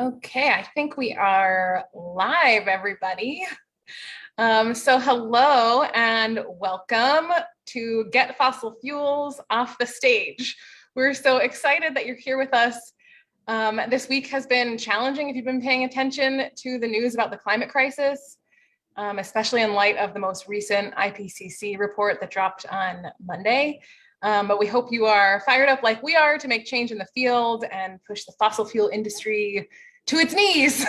Okay, I think we are live, everybody. So hello and welcome to Get Fossil Fuels Off the Stage. We're so excited that you're here with us. This week has been challenging if you've been paying attention to the news about the climate crisis, especially in light of the most recent IPCC report that dropped on Monday. But we hope you are fired up like we are to make change in the field and push the fossil fuel industry to its knees.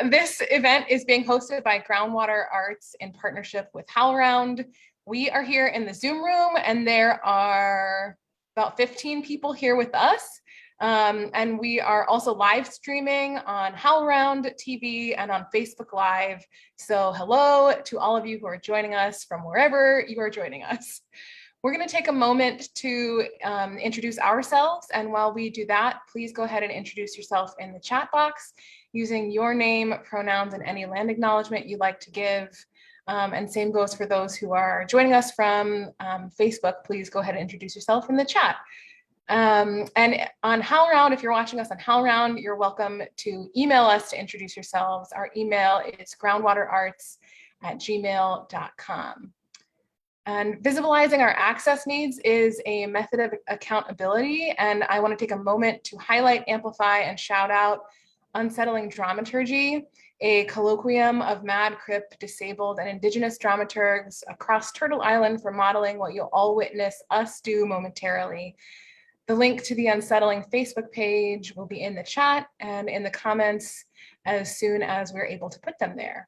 This event is being hosted by Groundwater Arts in partnership with HowlRound. We are here in the Zoom room and there are about 15 people here with us. And we are also live streaming on HowlRound TV and on Facebook Live. So hello to all of you who are joining us from wherever you are joining us. We're going to take a moment to introduce ourselves, and while we do that, please go ahead and introduce yourself in the chat box using your name, pronouns, and any land acknowledgement you'd like to give. And same goes for those who are joining us from Facebook. Please go ahead and introduce yourself in the chat. And on HowlRound, if you're watching us on HowlRound, you're welcome to email us to introduce yourselves. Our email is groundwaterarts@gmail.com. And visibilizing our access needs is a method of accountability. And I want to take a moment to highlight, amplify, and shout out Unsettling Dramaturgy, a colloquium of mad, crip, disabled, and Indigenous dramaturgs across Turtle Island for modeling what you'll all witness us do momentarily. The link to the Unsettling Facebook page will be in the chat and in the comments as soon as we're able to put them there.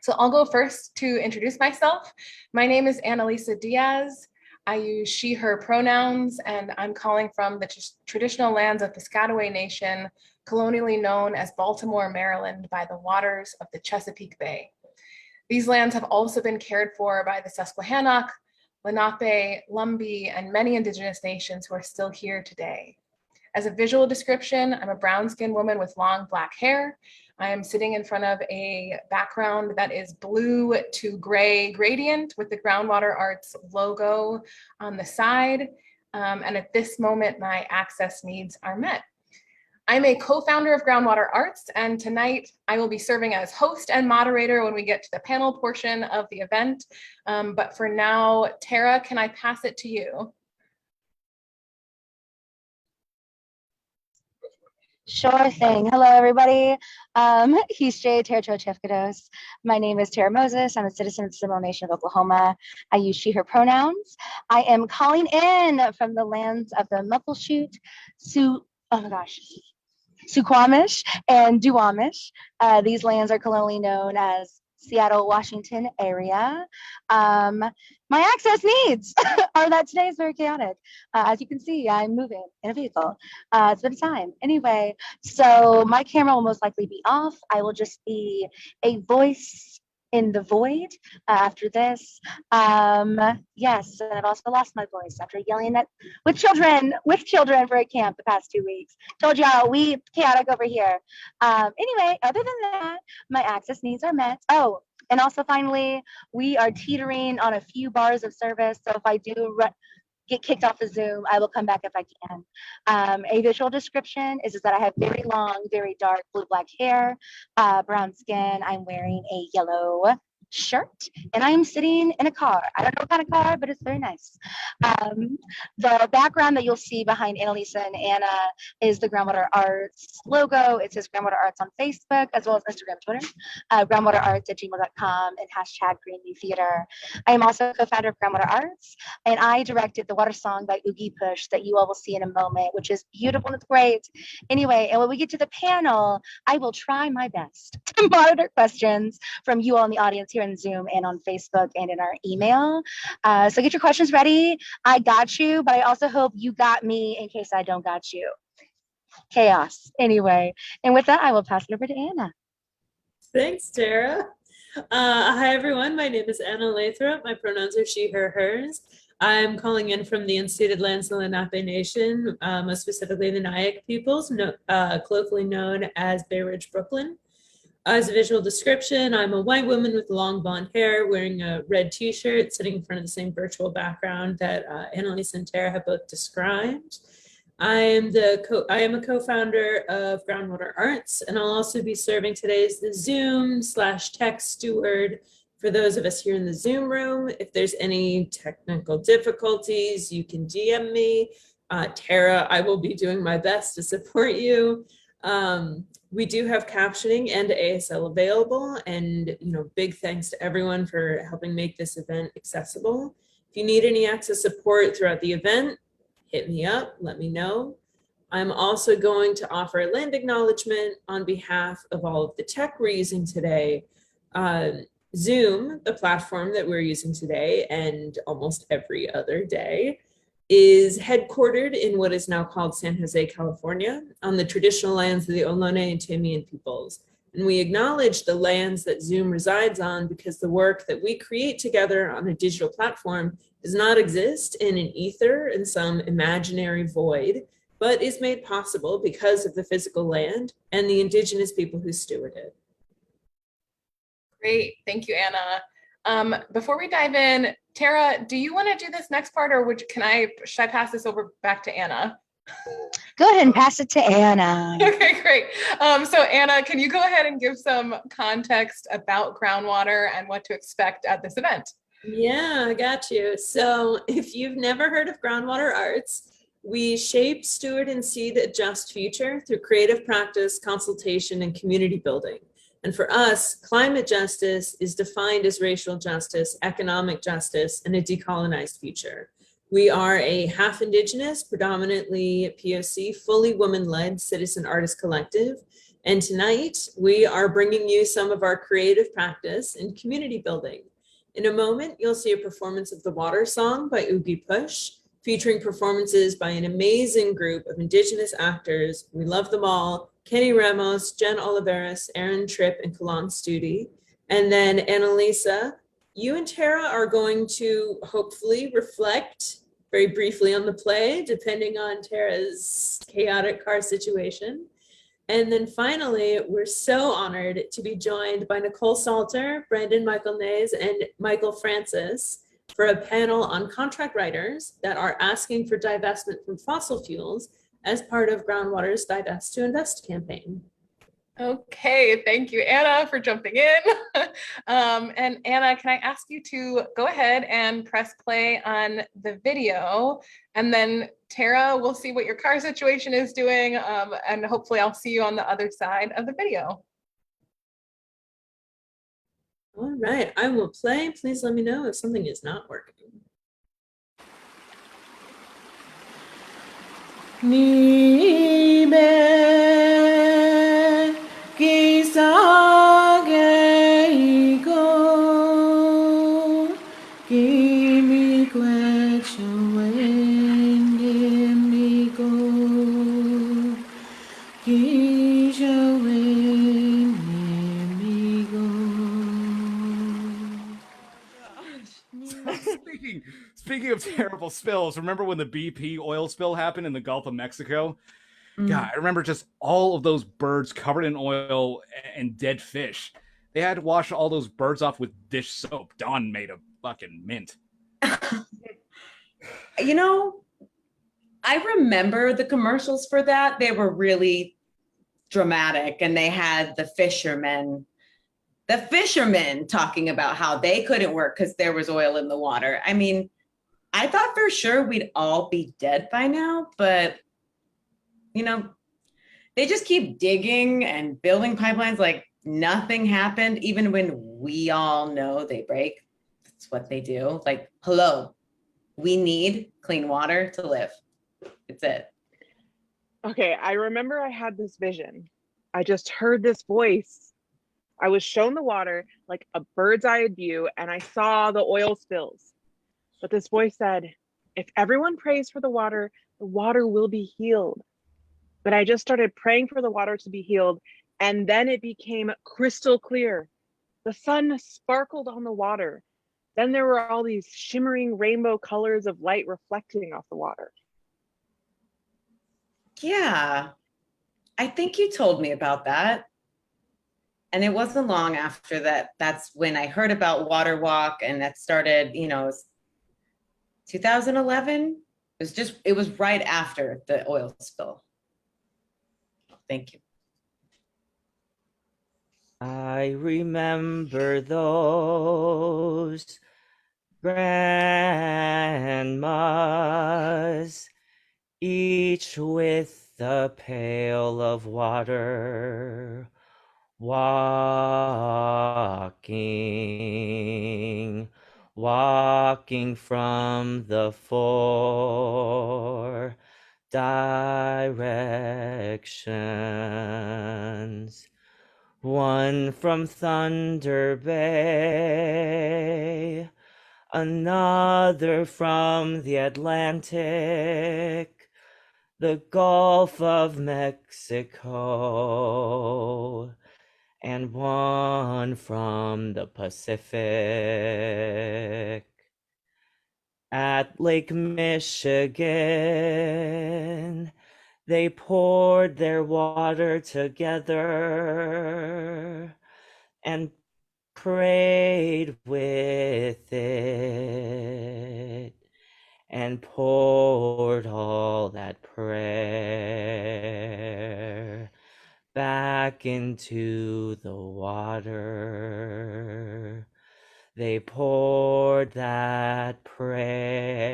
So I'll go first to introduce myself. My name is Annalisa Diaz. I use she, her pronouns, and I'm calling from the traditional lands of Piscataway Nation, colonially known as Baltimore, Maryland, by the waters of the Chesapeake Bay. These lands have also been cared for by the Susquehannock, Lenape, Lumbee, and many Indigenous nations who are still here today. As a visual description, I'm a brown-skinned woman with long black hair. I am sitting in front of a background that is blue to gray gradient with the Groundwater Arts logo on the side. And at this moment, my access needs are met. I'm a co-founder of Groundwater Arts, and tonight I will be serving as host and moderator when we get to the panel portion of the event. But for now, Tara, can I pass it to you? Sure thing. Hello, everybody. He's Jay Tercho Chefkados. My name is Tara Moses. I'm a citizen of the Seminole Nation of Oklahoma. I use she, her pronouns. I am calling in from the lands of the Muckleshoot, Suquamish and Duwamish. These lands are colonially known as Seattle, Washington area. My access needs are that today is very chaotic. As you can see, I'm moving in a vehicle. It's been time. Anyway, so my camera will most likely be off. I will just be a voice in the void after this. Yes, and I've also lost my voice after yelling at with children for a camp the past 2 weeks. Told y'all we chaotic over here. Anyway, other than that, my access needs are met. Oh, and also finally, we are teetering on a few bars of service. So if I do get kicked off the Zoom, I will come back if I can. A visual description is that I have very long, very dark blue-black hair, brown skin. I'm wearing a yellow shirt and I am sitting in a car. I don't know what kind of car, but it's very nice. The background that you'll see behind Annalisa and Anna is the Groundwater Arts logo. It says Groundwater Arts on Facebook as well as Instagram, Twitter, groundwaterarts@gmail.com and #GreenNewTheater. I am also co-founder of Groundwater Arts and I directed the water song by Oogie Push that you all will see in a moment, which is beautiful and it's great. Anyway, and when we get to the panel, I will try my best to monitor questions from you all in the audience here in Zoom and on Facebook and in our email. So get your questions ready. I got you, but I also hope you got me in case I don't got you. Chaos. Anyway, and with that, I will pass it over to Anna. Thanks, Tara. Hi, everyone. My name is Anna Lathrop. My pronouns are she, her, hers. I'm calling in from the unceded lands of the Lenape Nation, most specifically the Nyack peoples, colloquially known as Bay Ridge, Brooklyn. As a visual description, I'm a white woman with long blonde hair wearing a red t-shirt sitting in front of the same virtual background that Annalise and Tara have both described. I am a co-founder of Groundwater Arts, and I'll also be serving today as the Zoom/tech steward for those of us here in the Zoom room. If there's any technical difficulties, you can DM me. Tara, I will be doing my best to support you. We do have captioning and ASL available, and big thanks to everyone for helping make this event accessible. If you need any access support throughout the event, hit me up, let me know. I'm also going to offer a land acknowledgement on behalf of all of the tech we're using today. Zoom, the platform that we're using today and almost every other day, is headquartered in what is now called San Jose, California, on the traditional lands of the Ohlone and Tamian peoples. And we acknowledge the lands that Zoom resides on because the work that we create together on a digital platform does not exist in an ether in some imaginary void, but is made possible because of the physical land and the indigenous people who steward it. Great, thank you, Anna. Before we dive in, Tara, do you want to do this next part, or should I pass this over back to Anna? Go ahead and pass it to Anna. Okay, great. So Anna, can you go ahead and give some context about groundwater and what to expect at this event? Yeah, I got you. So if you've never heard of Groundwater Arts, we shape, steward, and seed a just future through creative practice, consultation, and community building. And for us, climate justice is defined as racial justice, economic justice, and a decolonized future. We are a half Indigenous, predominantly POC, fully woman-led citizen artist collective. And tonight, we are bringing you some of our creative practice and community building. In a moment, you'll see a performance of the Water Song by Oogie Push, featuring performances by an amazing group of Indigenous actors. We love them all: Kenny Ramos, Jen Oliveras, Aaron Tripp, and Kalan Studi. And then Annalisa, you and Tara are going to hopefully reflect very briefly on the play, depending on Tara's chaotic car situation. And then finally, we're so honored to be joined by Nikkole Salter, Brandon Michael Nase, and Michael Francis for a panel on contract writers that are asking for divestment from fossil fuels as part of Groundwater's Divest to Invest campaign. Okay, thank you, Anna, for jumping in. And Anna, can I ask you to go ahead and press play on the video, and then Tara, we'll see what your car situation is doing, and hopefully I'll see you on the other side of the video. All right, I will play. Please let me know if something is not working. Speaking of terrible spills, remember when the BP oil spill happened in the Gulf of Mexico? God, I remember just all of those birds covered in oil and dead fish. They had to wash all those birds off with dish soap Dawn made of fucking mint. I remember the commercials for that. They were really dramatic, and they had the fishermen talking about how they couldn't work because there was oil in the water. I mean, I thought for sure we'd all be dead by now, but they just keep digging and building pipelines like nothing happened, even when we all know they break. That's what they do. Like, hello, we need clean water to live. It's it. Okay, I remember I had this vision. I just heard this voice. I was shown the water like a bird's eye view, and I saw the oil spills. But this voice said, if everyone prays for the water will be healed. But I just started praying for the water to be healed, and then it became crystal clear. The sun sparkled on the water. Then there were all these shimmering rainbow colors of light reflecting off the water. Yeah, I think you told me about that. And it wasn't long after that. That's when I heard about Water Walk, and that started, 2011. It was right after the oil spill. Thank you. I remember those grandmas, each with a pail of water, walking from the four directions. One from Thunder Bay, another from the Atlantic, the Gulf of Mexico, and one from the Pacific. At Lake Michigan, they poured their water together and prayed with it, and poured all that prayer back into the water. They poured that prayer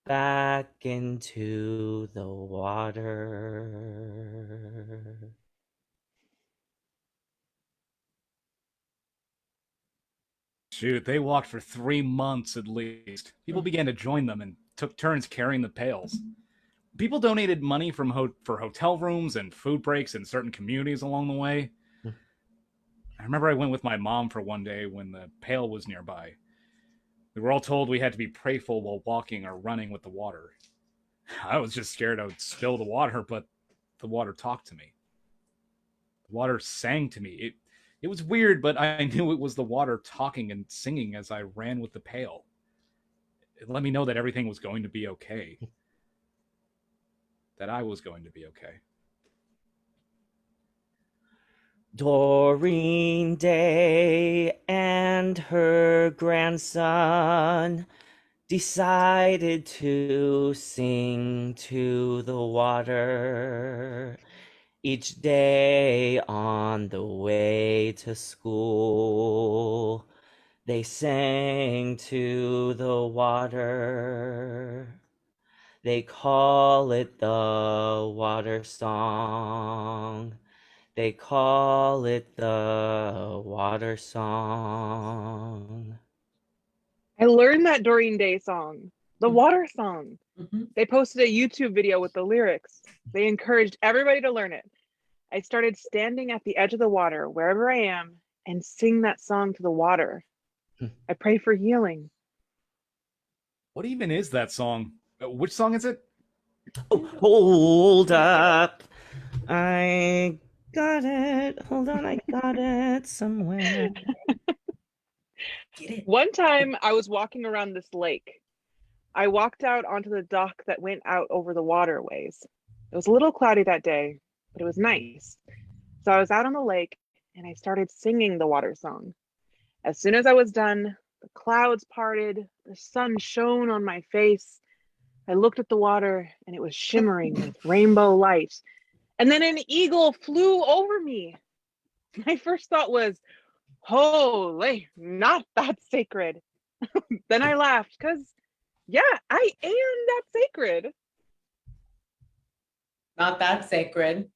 back into the water. Shoot, they walked for 3 months at least. People began to join them and took turns carrying the pails. People donated money for hotel rooms and food breaks in certain communities along the way. I remember I went with my mom for one day when the pail was nearby. We were all told we had to be prayerful while walking or running with the water. I was just scared I would spill the water, but the water talked to me. The water sang to me. It was weird, but I knew it was the water talking and singing as I ran with the pail. It let me know that everything was going to be okay. That I was going to be okay. Doreen Day and her grandson decided to sing to the water each day on the way to school. They sang to the water. They call it the water song. They call it the water song. I learned that Doreen Day song, the water song. Mhm. They posted a YouTube video with the lyrics. They encouraged everybody to learn it. I started standing at the edge of the water, wherever I am, and sing that song to the water. I pray for healing. What even is that song? Which song is it? Oh, hold up. I got it. Hold on, I got it somewhere. Get it? One time I was walking around this lake. I walked out onto the dock that went out over the waterways. It was a little cloudy that day, but it was nice. So I was out on the lake and I started singing the water song. As soon as I was done, the clouds parted, the sun shone on my face. I looked at the water and it was shimmering with rainbow light. And then an eagle flew over me. My first thought was, holy, not that sacred. Then I laughed because, yeah, I am that sacred. Not that sacred.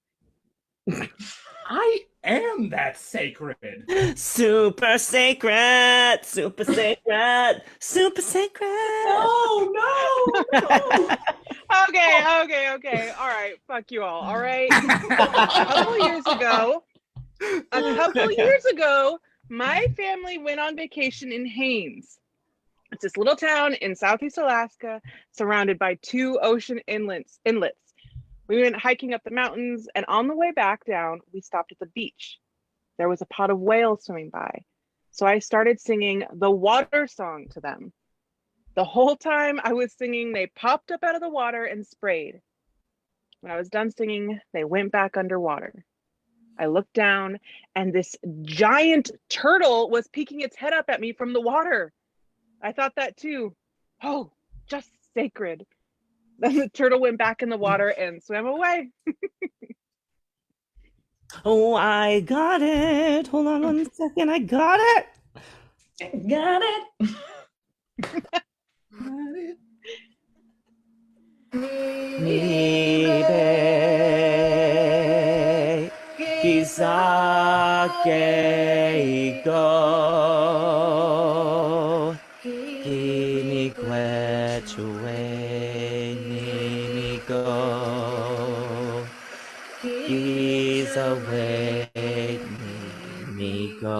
I am that sacred. Super sacred, super sacred, super sacred. No. Okay. All right, fuck you all right? A couple years ago, my family went on vacation in Haines. It's this little town in Southeast Alaska, surrounded by 2 ocean inlets. We went hiking up the mountains, and on the way back down, we stopped at the beach. There was a pod of whales swimming by. So I started singing the water song to them. The whole time I was singing, they popped up out of the water and sprayed. When I was done singing, they went back underwater. I looked down, and this giant turtle was peeking its head up at me from the water. I thought that too. Oh, just sacred. Then the turtle went back in the water and swam away. Oh, I got it. Hold on 1 second. I got it. Got it. Nibe kisake go kini kwechue nimi go is away nimi go.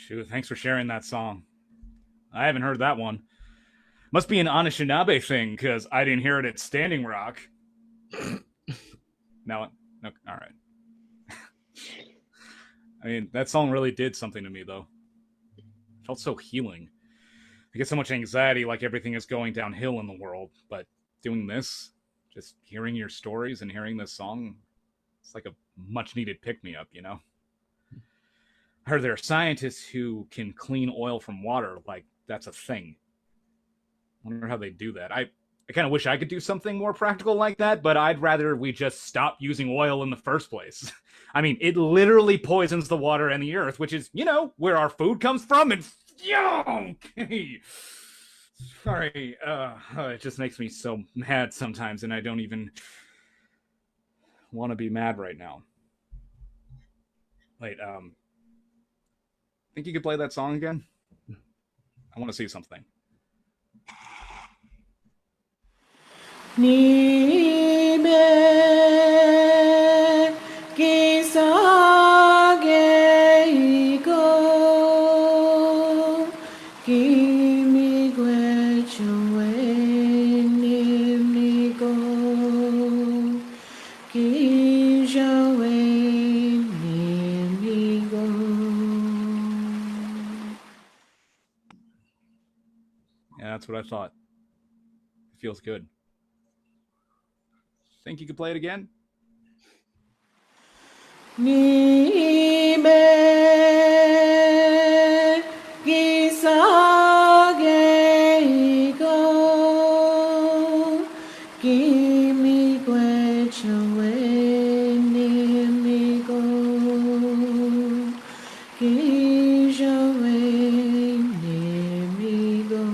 Shoot, thanks for sharing that song. I haven't heard that one. Must be an Anishinaabe thing, because I didn't hear it at Standing Rock. No, all right. I mean, that song really did something to me, though. It felt so healing. I get so much anxiety, like everything is going downhill in the world, but doing this, just hearing your stories and hearing this song, it's like a much-needed pick-me-up, you know? I heard there are scientists who can clean oil from water, like that's a thing. I wonder how they do that. I kind of wish I could do something more practical like that, but I'd rather we just stop using oil in the first place. I mean, it literally poisons the water and the earth, which is, you know, where our food comes from. And okay. Sorry, it just makes me so mad sometimes, and I don't even want to be mad right now. Wait, think you could play that song again? I want to see something. Nibe kisage go kimi gwechue nimi go kijawe nimi go. Yeah, that's what I thought. It feels good. Think you could play it again? Nibe kisage go kimi gwechue nimi go kijawe nimi go.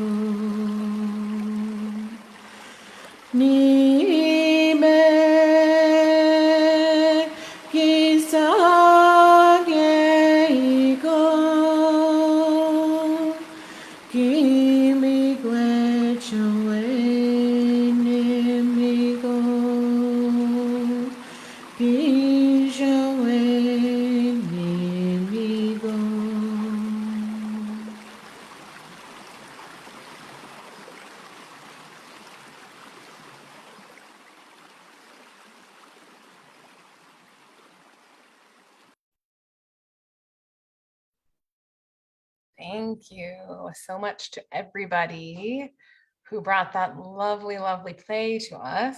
Nibe kisage go kimi gwechue nimi go kijawe nimi go. Thank you so much to everybody who brought that lovely, lovely play to us.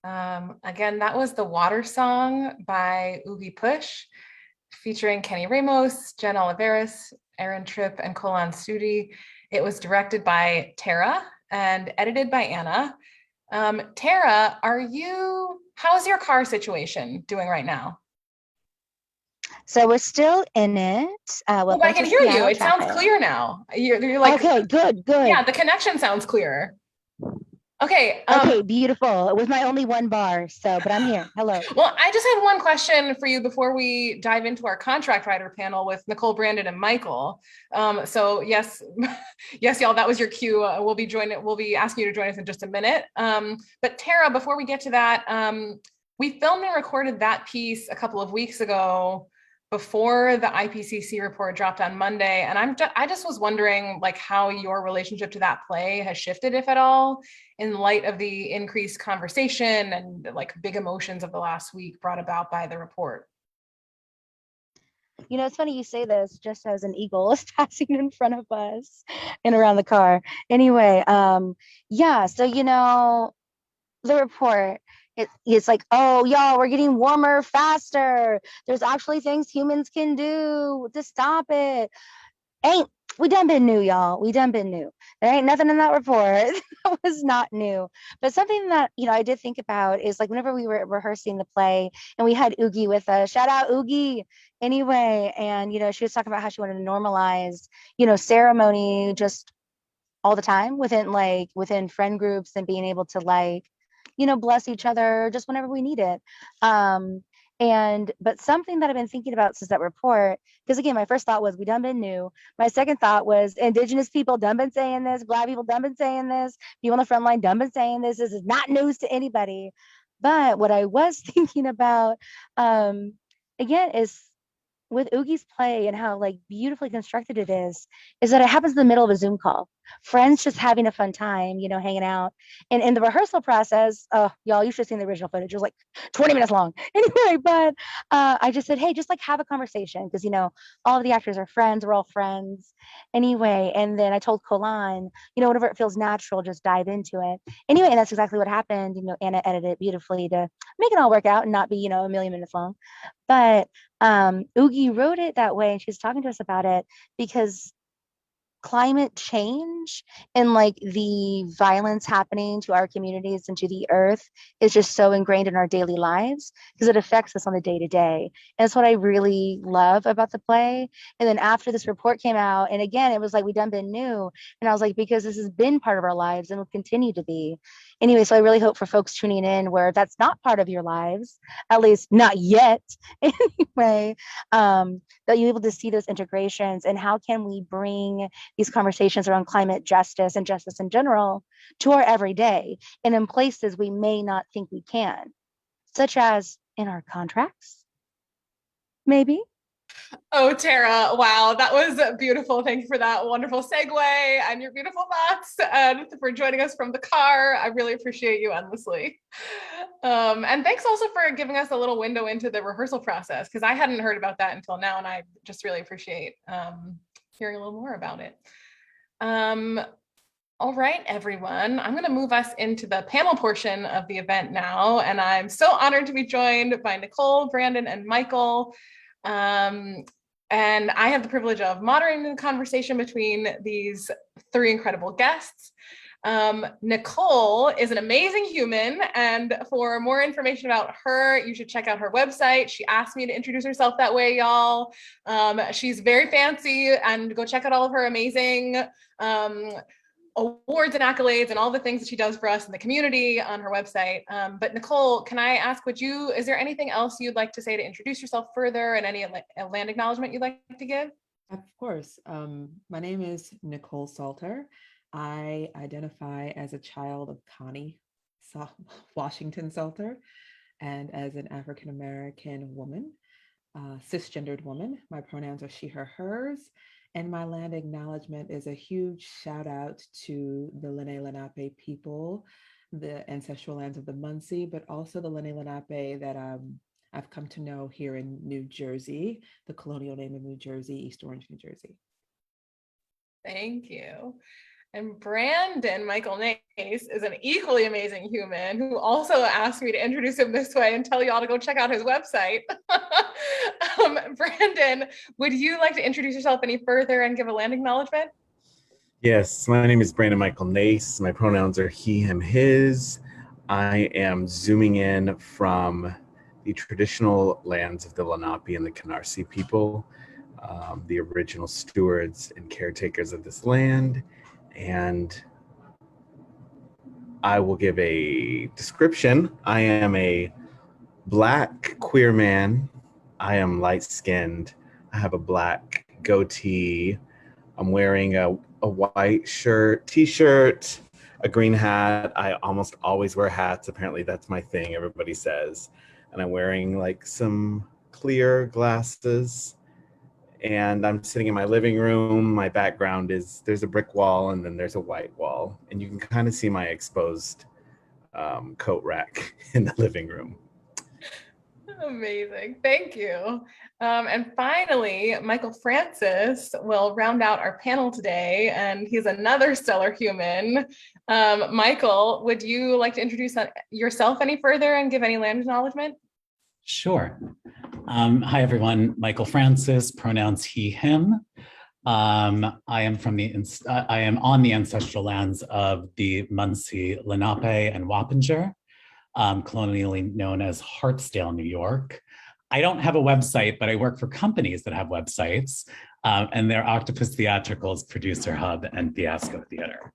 Again, that was the Water Song by Oogie Push, featuring Kenny Ramos, Jen Oliveris, Aaron Tripp, and Kolan Studi. It was directed by Tara and edited by Anna. Tara, how's your car situation doing right now? So we're still in it. Well, I can hear you. It sounds clear now. You're like, okay, good. Yeah, the connection sounds clearer. Okay. Okay, beautiful. It was my only one bar, but I'm here. Hello. Well, I just had one question for you before we dive into our contract writer panel with Nikkole, Brandon, and Michael. So yes, y'all, that was your cue. We'll be asking you to join us in just a minute. But Tara, before we get to that, we filmed and recorded that piece a couple of weeks ago before the IPCC report dropped on Monday. And I just was wondering like how your relationship to that play has shifted, if at all, in light of the increased conversation and like big emotions of the last week brought about by the report. You know, it's funny you say this just as an eagle is passing in front of us and around the car. Anyway, yeah, so, you know, the report, It's like, oh, y'all, we're getting warmer faster. There's actually things humans can do to stop it. Ain't we done been new, y'all. We done been new. There ain't nothing in that report that was not new. But something that, I did think about is like whenever we were rehearsing the play and we had Oogie with us, shout out Oogie anyway. And, she was talking about how she wanted to normalize, ceremony just all the time within friend groups and being able to bless each other just whenever we need it. But something that I've been thinking about since that report, because again, my first thought was we done been new. My second thought was Indigenous people done been saying this, Black people done been saying this, people on the front line done been saying this. This is not news to anybody. But what I was thinking about, again, is with Oogie's play and how beautifully constructed it is that it happens in the middle of a Zoom call. Friends just having a fun time, hanging out. And in the rehearsal process, oh, y'all, you should have seen the original footage. It was like 20 minutes long. Anyway, but I just said, hey, just have a conversation because, all of the actors are friends. We're all friends anyway. And then I told Kolan, whenever it feels natural, just dive into it. Anyway, and that's exactly what happened. Anna edited it beautifully to make it all work out and not be, a million minutes long. But Oogie wrote it that way, and she was talking to us about it because climate change and the violence happening to our communities and to the earth is just so ingrained in our daily lives because it affects us on the day to day. And that's what I really love about the play. And then after this report came out, and again, it was like we done been new. And I was like, because this has been part of our lives and will continue to be. Anyway, so I really hope for folks tuning in where that's not part of your lives, at least not yet. Anyway, that you're able to see those integrations and how can we bring these conversations around climate justice and justice in general to our everyday and in places we may not think we can, such as in our contracts, maybe. Oh, Tara, wow, that was beautiful. Thank you for that wonderful segue and your beautiful thoughts and for joining us from the car. I really appreciate you endlessly. And thanks also for giving us a little window into the rehearsal process because I hadn't heard about that until now, and I just really appreciate hearing a little more about it. All right, everyone, I'm going to move us into the panel portion of the event now, and I'm so honored to be joined by Nikkole, Brandon, and Michael. And I have the privilege of moderating the conversation between these three incredible guests. Nikkole is an amazing human, and for more information about her, you should check out her website. She asked me to introduce herself that way, y'all. She's very fancy, and go check out all of her amazing awards and accolades and all the things that she does for us in the community on her website. But Nikkole, can I ask, is there anything else you'd like to say to introduce yourself further and any land acknowledgement you'd like to give? Of course. My name is Nikkole Salter. I identify as a child of Connie Washington Salter and as an African-American woman, cisgendered woman. My pronouns are she, her, hers. And my land acknowledgement is a huge shout out to the Lenni Lenape people, the ancestral lands of the Munsee, but also the Lenni Lenape that I've come to know here in New Jersey, the colonial name of New Jersey, East Orange, New Jersey. Thank you. And Brandon Michael Nase is an equally amazing human who also asked me to introduce him this way and tell y'all to go check out his website. Brandon, would you like to introduce yourself any further and give a land acknowledgement? Yes, my name is Brandon Michael Nase. My pronouns are he, him, his. I am zooming in from the traditional lands of the Lenape and the Canarsie people, the original stewards and caretakers of this land. And I will give a description. I am a Black queer man. I am light-skinned. I have a black goatee. I'm wearing a white shirt, t-shirt, a green hat. I almost always wear hats. Apparently that's my thing, everybody says. And I'm wearing some clear glasses. And I'm sitting in my living room. My background is, there's a brick wall and then there's a white wall. And you can kind of see my exposed coat rack in the living room. Amazing. Thank you. And finally, Michael Francis will round out our panel today, and he's another stellar human. Michael, would you like to introduce yourself any further and give any land acknowledgement? Sure. Hi, everyone. Michael Francis, pronouns he, him. I am on the ancestral lands of the Munsee, Lenape, and Wappinger, colonially known as Hartsdale, New York. I don't have a website, but I work for companies that have websites, and they're Octopus Theatricals, Producer Hub, and Fiasco Theater.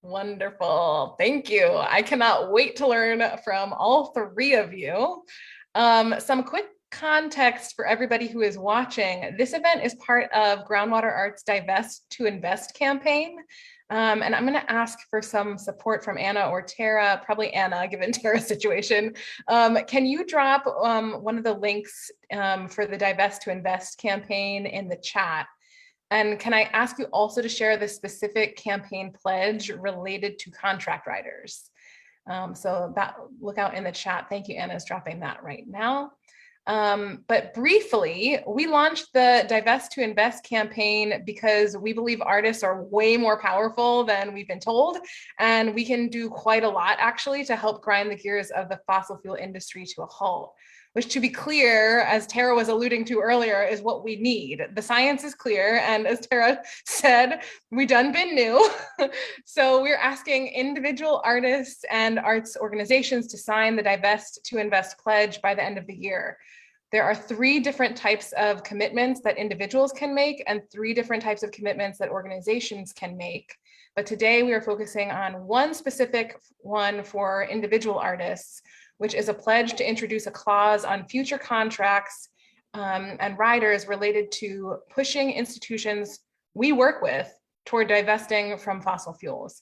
Wonderful. Thank you. I cannot wait to learn from all three of you. Some quick context for everybody who is watching. This event is part of Groundwater Arts Divest to Invest campaign. And I'm going to ask for some support from Anna or Tara, probably Anna, given Tara's situation. Can you drop one of the links for the Divest to Invest campaign in the chat? And can I ask you also to share the specific campaign pledge related to contract riders? So that, look out in the chat. Thank you, Anna is dropping that right now. But briefly, we launched the Divest to Invest campaign because we believe artists are way more powerful than we've been told, and we can do quite a lot actually to help grind the gears of the fossil fuel industry to a halt, which, to be clear, as Tara was alluding to earlier, is what we need. The science is clear, and as Tara said, we done been new. So we're asking individual artists and arts organizations to sign the Divest to Invest pledge by the end of the year. There are 3 different types of commitments that individuals can make and 3 different types of commitments that organizations can make. But today we are focusing on one specific one for individual artists, which is a pledge to introduce a clause on future contracts and riders related to pushing institutions we work with toward divesting from fossil fuels.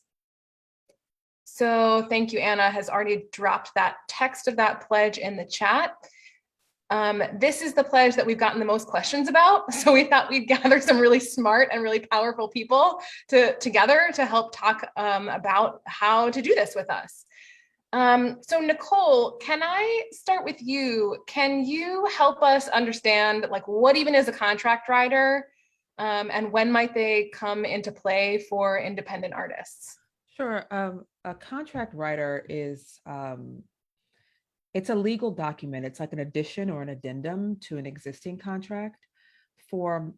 So thank you, Anna has already dropped that text of that pledge in the chat. This is the pledge that we've gotten the most questions about. So we thought we'd gather some really smart and really powerful people together to help talk about how to do this with us. So Nikkole, can I start with you? Can you help us understand, like, what even is a contract rider, and when might they come into play for independent artists? Sure. A contract rider is it's a legal document. It's like an addition or an addendum to an existing contract. For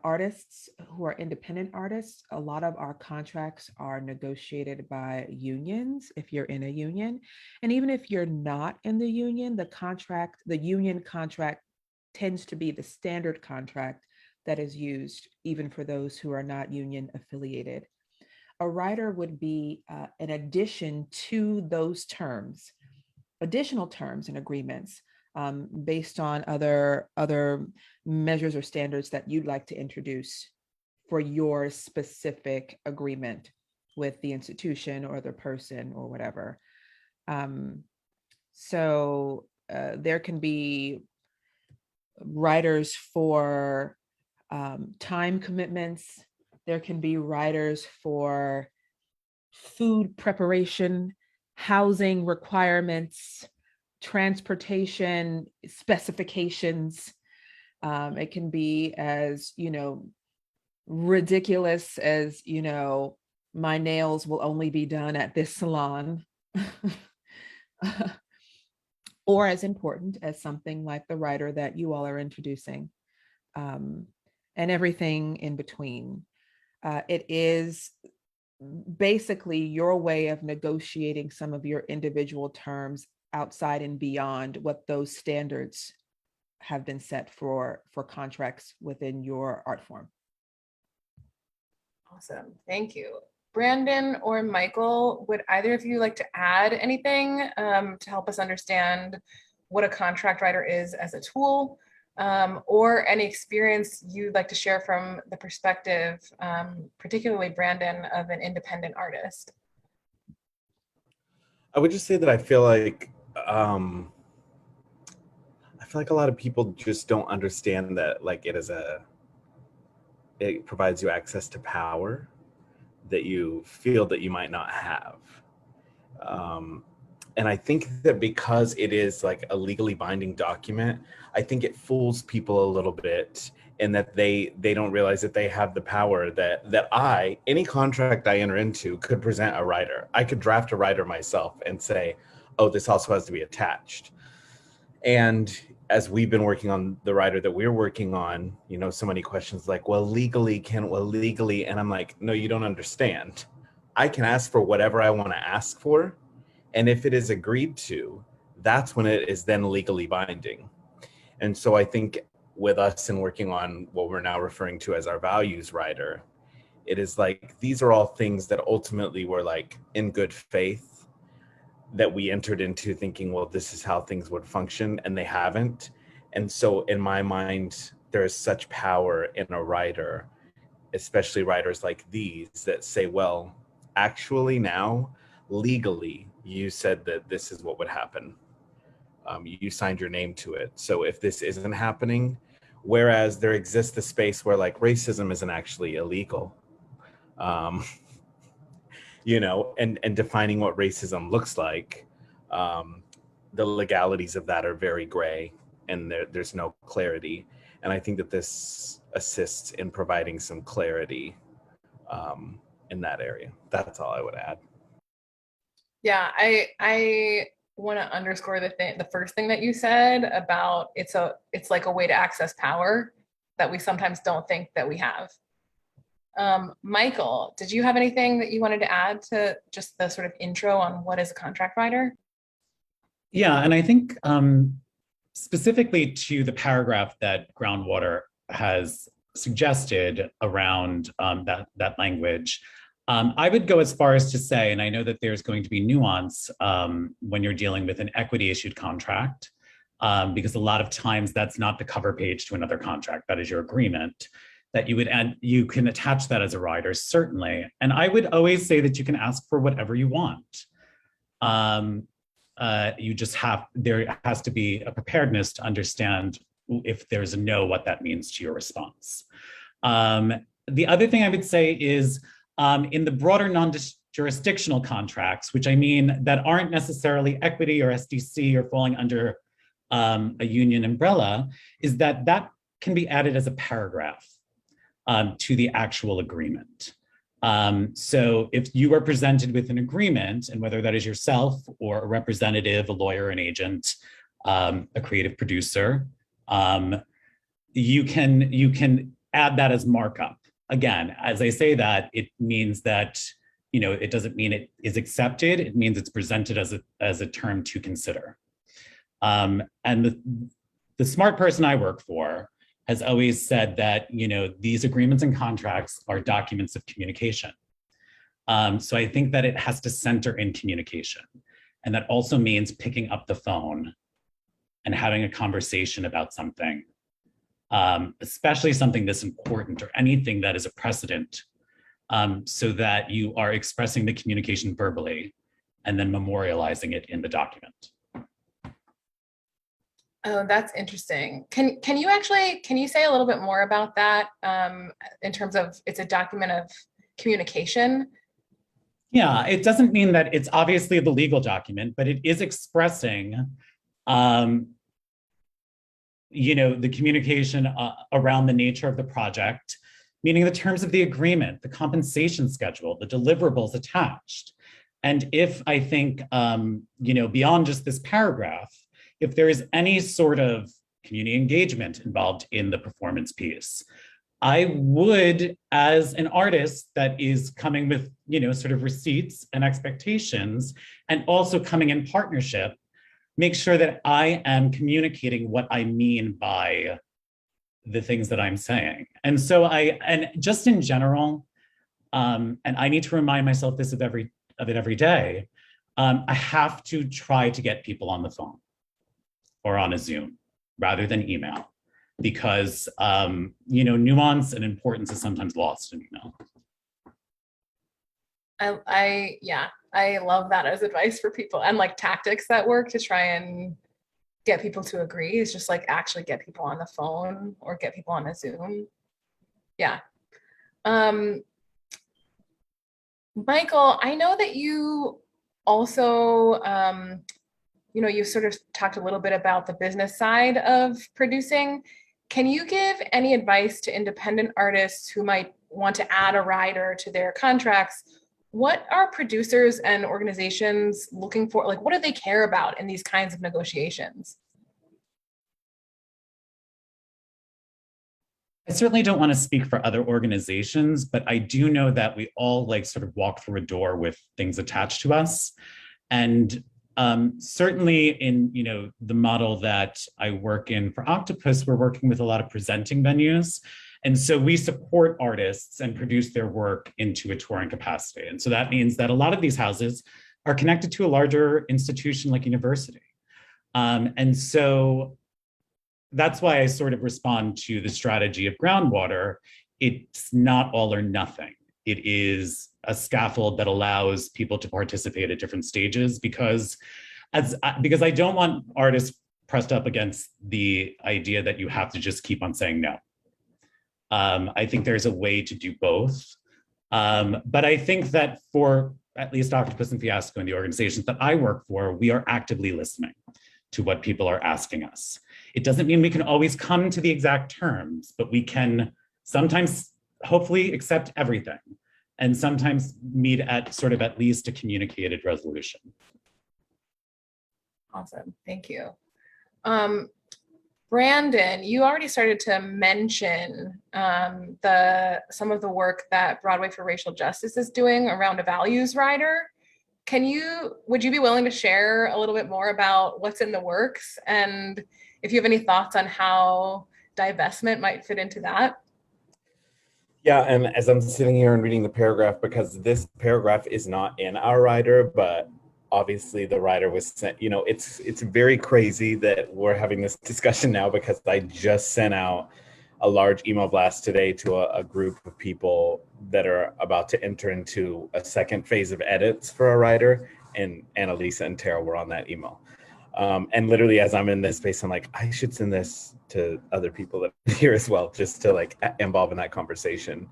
artists who are independent artists, a lot of our contracts are negotiated by unions if you're in a union. And even if you're not in the union, the union contract tends to be the standard contract that is used even for those who are not union affiliated. A rider would be an addition to those terms, additional terms and agreements based on other measures or standards that you'd like to introduce for your specific agreement with the institution or the person or whatever. So there can be riders for time commitments. There can be riders for food preparation, housing requirements, transportation specifications. It can be as, ridiculous as, my nails will only be done at this salon. Or as important as something like the rider that you all are introducing, and everything in between. It is basically your way of negotiating some of your individual terms outside and beyond what those standards have been set for contracts within your art form. Awesome, thank you. Brandon or Michael, would either of you like to add anything to help us understand what a contract writer is as a tool, or any experience you'd like to share from the perspective, particularly Brandon, of an independent artist? I would just say that I feel like a lot of people just don't understand that, like, it provides you access to power that you feel that you might not have. And I think that because it is like a legally binding document, I think it fools people a little bit in that they don't realize that they have the power that any contract I enter into could present a rider. I could draft a rider myself and say, oh, this also has to be attached. And as we've been working on the rider that we're working on, you know, so many questions like, well, legally, and I'm like, no, you don't understand. I can ask for whatever I want to ask for. And if it is agreed to, that's when it is then legally binding. And so I think with us and working on what we're now referring to as our values rider, it is like, these are all things that ultimately were like in good faith that we entered into thinking, well, this is how things would function, and they haven't. And so in my mind, there is such power in a rider, especially writers like these that say, well, actually now, legally, you said that this is what would happen. You signed your name to it. So if this isn't happening, whereas there exists the space where like racism isn't actually illegal, you know, and defining what racism looks like, the legalities of that are very gray and there's no clarity. And I think that this assists in providing some clarity in that area. That's all I would add. Yeah, I want to underscore the first thing that you said about it's like a way to access power that we sometimes don't think that we have. Michael, did you have anything that you wanted to add to just the sort of intro on what is a contract writer? Yeah, and I think specifically to the paragraph that Groundwater has suggested around that language, I would go as far as to say, and I know that there's going to be nuance when you're dealing with an equity issued contract, because a lot of times that's not the cover page to another contract, that is your agreement, that you would add, you can attach that as a rider, certainly. And I would always say that you can ask for whatever you want. You just there has to be a preparedness to understand if there's a no, what that means to your response. The other thing I would say is in the broader non-jurisdictional contracts, which I mean that aren't necessarily equity or SDC or falling under a union umbrella, is that can be added as a paragraph to the actual agreement. So if you are presented with an agreement, and whether that is yourself or a representative, a lawyer, an agent, a creative producer, you can add that as markup. Again, as I say that, it means that, you know, it doesn't mean it is accepted. It means it's presented as a term to consider. And the smart person I work for has always said that, you know, these agreements and contracts are documents of communication. So I think that it has to center in communication. And that also means picking up the phone and having a conversation about something, especially something this important or anything that is a precedent, so that you are expressing the communication verbally and then memorializing it in the document. Oh, that's interesting. Can you say a little bit more about that in terms of it's a document of communication? Yeah, it doesn't mean that it's obviously the legal document, but it is expressing, you know, the communication around the nature of the project, meaning the terms of the agreement, the compensation schedule, the deliverables attached. And if I think, you know, beyond just this paragraph, if there is any sort of community engagement involved in the performance piece, I would, as an artist that is coming with, you know, sort of receipts and expectations, and also coming in partnership, make sure that I am communicating what I mean by the things that I'm saying. And so and just in general, and I need to remind myself this of it every day, I have to try to get people on the phone or on a Zoom rather than email, because you know, nuance and importance is sometimes lost in email. I love that as advice for people, and like tactics that work to try and get people to agree is just like actually get people on the phone or get people on a Zoom. Yeah. Michael, I know that you also, you sort of talked a little bit about the business side of producing. Can you give any advice to independent artists who might want to add a rider to their contracts? What are producers and organizations looking for? Like, what do they care about in these kinds of negotiations? I certainly don't want to speak for other organizations, but I do know that we all like sort of walk through a door with things attached to us. And certainly in the model that I work in for Octopus, we're working with a lot of presenting venues. And so we support artists and produce their work into a touring capacity. And so that means that a lot of these houses are connected to a larger institution like university. And so that's why I sort of respond to the strategy of Groundwater. It's not all or nothing. It is a scaffold that allows people to participate at different stages because I don't want artists pressed up against the idea that you have to just keep on saying no. I think there's a way to do both. But I think that for at least Octopus and Fiasco and the organizations that I work for, we are actively listening to what people are asking us. It doesn't mean we can always come to the exact terms, but we can sometimes hopefully accept everything and sometimes meet at sort of at least a communicated resolution. Awesome, thank you. Brandon, you already started to mention some of the work that Broadway for Racial Justice is doing around a values rider. Would you be willing to share a little bit more about what's in the works and if you have any thoughts on how divestment might fit into that? Yeah, and as I'm sitting here and reading the paragraph, because this paragraph is not in our rider, but obviously the rider was sent, it's very crazy that we're having this discussion now because I just sent out a large email blast today to a group of people that are about to enter into a second phase of edits for a rider, and Annalisa and Tara were on that email. And literally as I'm in this space, I'm like, I should send this to other people that are here as well, just to like involve in that conversation.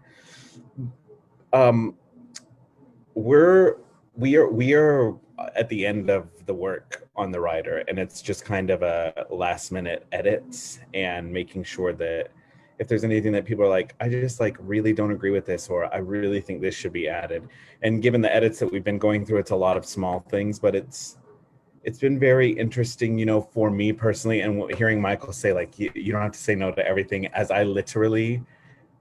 We are at the end of the work on the rider, and it's just kind of a last minute edits and making sure that if there's anything that people are like, I just like really don't agree with this, or I really think this should be added. And given the edits that we've been going through, it's a lot of small things, but it's been very interesting, for me personally, and hearing Michael say like, you don't have to say no to everything, as I literally,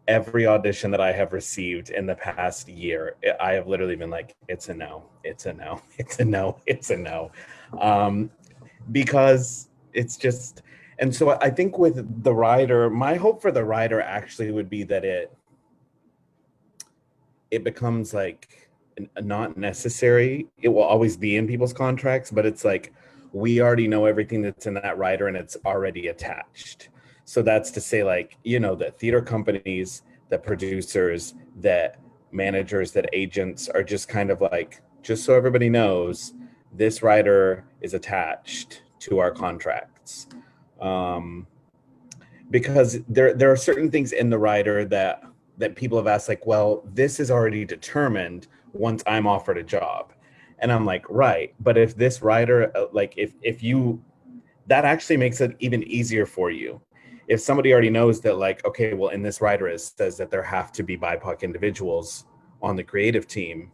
every audition that I have received in the past year, I have literally been like, it's a no, it's a no, it's a no, it's a no. Because it's just, and so I think with the rider, my hope for the rider actually would be that it becomes like not necessary. It will always be in people's contracts, but it's like, we already know everything that's in that rider and it's already attached. So that's to say, like, that theater companies, that producers, that managers, that agents are just kind of like, just so everybody knows, this rider is attached to our contracts. Because there are certain things in the rider that people have asked, like, well, this is already determined once I'm offered a job. And I'm like, right. But if this rider, like, if you, that actually makes it even easier for you. If somebody already knows that, like, okay, well, in this rider it says that there have to be BIPOC individuals on the creative team,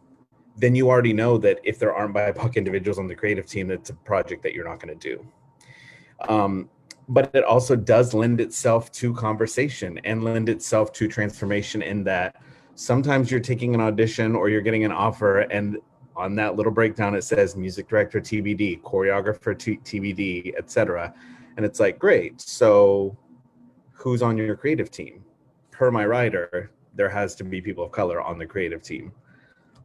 then you already know that if there aren't BIPOC individuals on the creative team, that's a project that you're not going to do. But it also does lend itself to conversation and lend itself to transformation, in that sometimes you're taking an audition or you're getting an offer, and on that little breakdown it says music director TBD, choreographer TBD, etc. And it's like, great, so who's on your creative team? Per my writer, there has to be people of color on the creative team.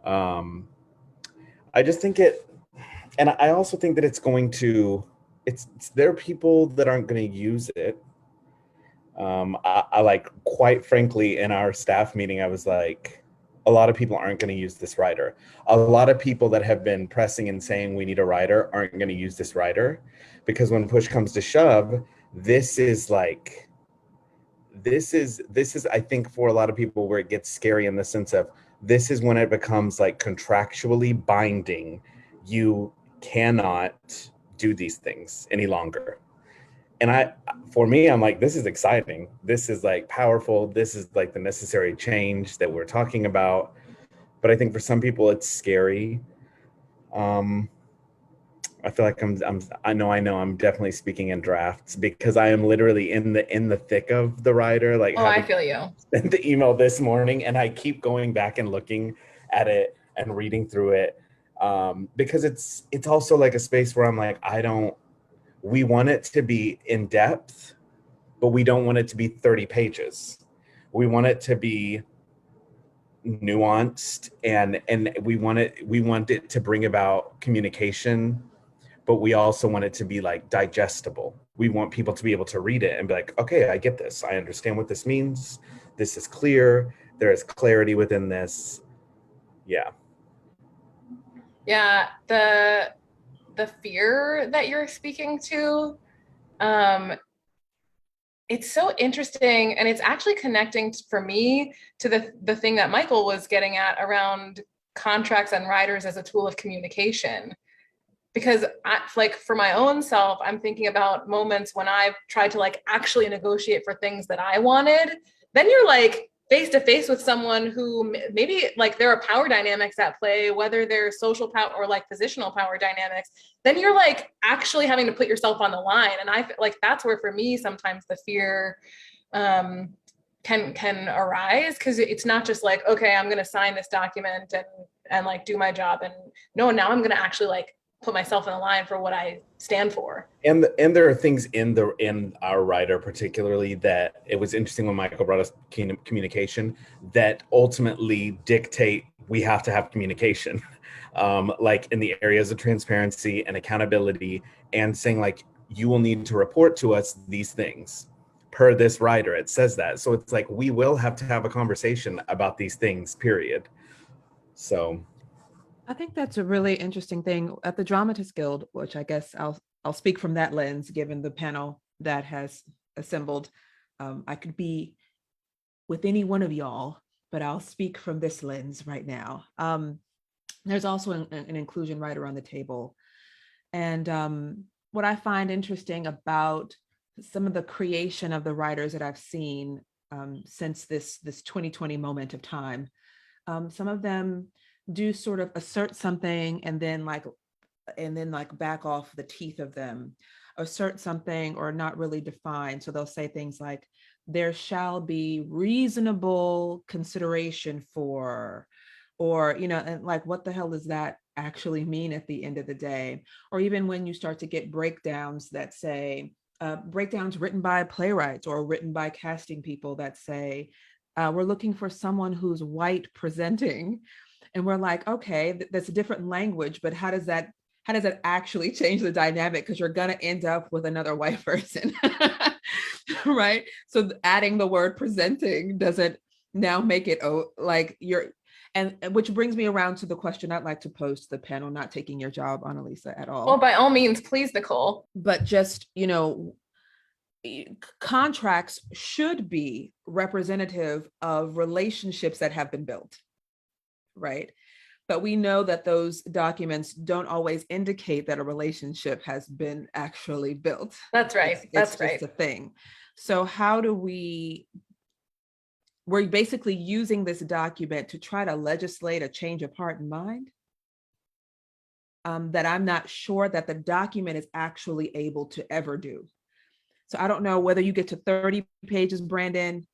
I just think and I also think that it's going to, there are people that aren't going to use it. I like, quite frankly, in our staff meeting, I was like, a lot of people aren't going to use this rider. A lot of people that have been pressing and saying we need a rider aren't going to use this rider, because when push comes to shove, this is, I think, for a lot of people, where it gets scary, in the sense of, this is when it becomes like contractually binding. you cannot do these things any longer. And for me, I'm like, this is exciting. This is like powerful. This is like the necessary change that we're talking about. But I think for some people it's scary. I feel like I know I'm definitely speaking in drafts because I am literally in the thick of the writer, like Oh, I having feel you. sent the email this morning, and I keep going back and looking at it and reading through it, because it's also like a space where I'm like, we want it to be in depth, but we don't want it to be 30 pages. We want it to be nuanced, and we want it to bring about communication, but we also want it to be like digestible. We want people to be able to read it and be like, okay, I get this. I understand what this means. This is clear. There is clarity within this. Yeah. Yeah, the fear that you're speaking to, it's so interesting, and it's actually connecting for me to the thing that Michael was getting at around contracts and riders as a tool of communication. Because like for my own self, I'm thinking about moments when I've tried to like actually negotiate for things that I wanted. Then you're like face to face with someone who maybe like there are power dynamics at play, whether they're social power or like positional power dynamics. Then you're like actually having to put yourself on the line. And I feel like that's where for me sometimes the fear can arise, because it's not just like, okay, I'm going to sign this document and like do my job. And no, now I'm going to actually like put myself in the line for what I stand for. And there are things in our writer particularly that it was interesting when Michael brought us communication that ultimately dictate we have to have communication, like in the areas of transparency and accountability, and saying like, you will need to report to us these things per this writer. It says that. So it's like, we will have to have a conversation about these things, period. So I think that's a really interesting thing at the Dramatists Guild, which I guess I'll speak from that lens, given the panel that has assembled. I could be with any one of y'all, but I'll speak from this lens right now. There's also an inclusion right around the table. And what I find interesting about some of the creation of the writers that I've seen since this 2020 moment of time, some of them do sort of assert something and then like back off the teeth of them, assert something or not really define. So they'll say things like, there shall be reasonable consideration for, or, you know, and like, what the hell does that actually mean at the end of the day? Or even when you start to get breakdowns that say, breakdowns written by playwrights or written by casting people that say, we're looking for someone who's white presenting. And we're like, okay, that's a different language, but how does that actually change the dynamic? Because you're gonna end up with another white person, right? So adding the word presenting doesn't now make it like you're, and which brings me around to the question I'd like to pose to the panel, not taking your job, Annalisa, at all. Well, by all means, please, Nikkole. But just, you know, contracts should be representative of relationships that have been built. Right. But we know that those documents don't always indicate that a relationship has been actually built. That's right. It's just a thing. So how do we're basically using this document to try to legislate a change of heart and mind that I'm not sure that the document is actually able to ever do. So I don't know whether you get to 30 pages, Brandon,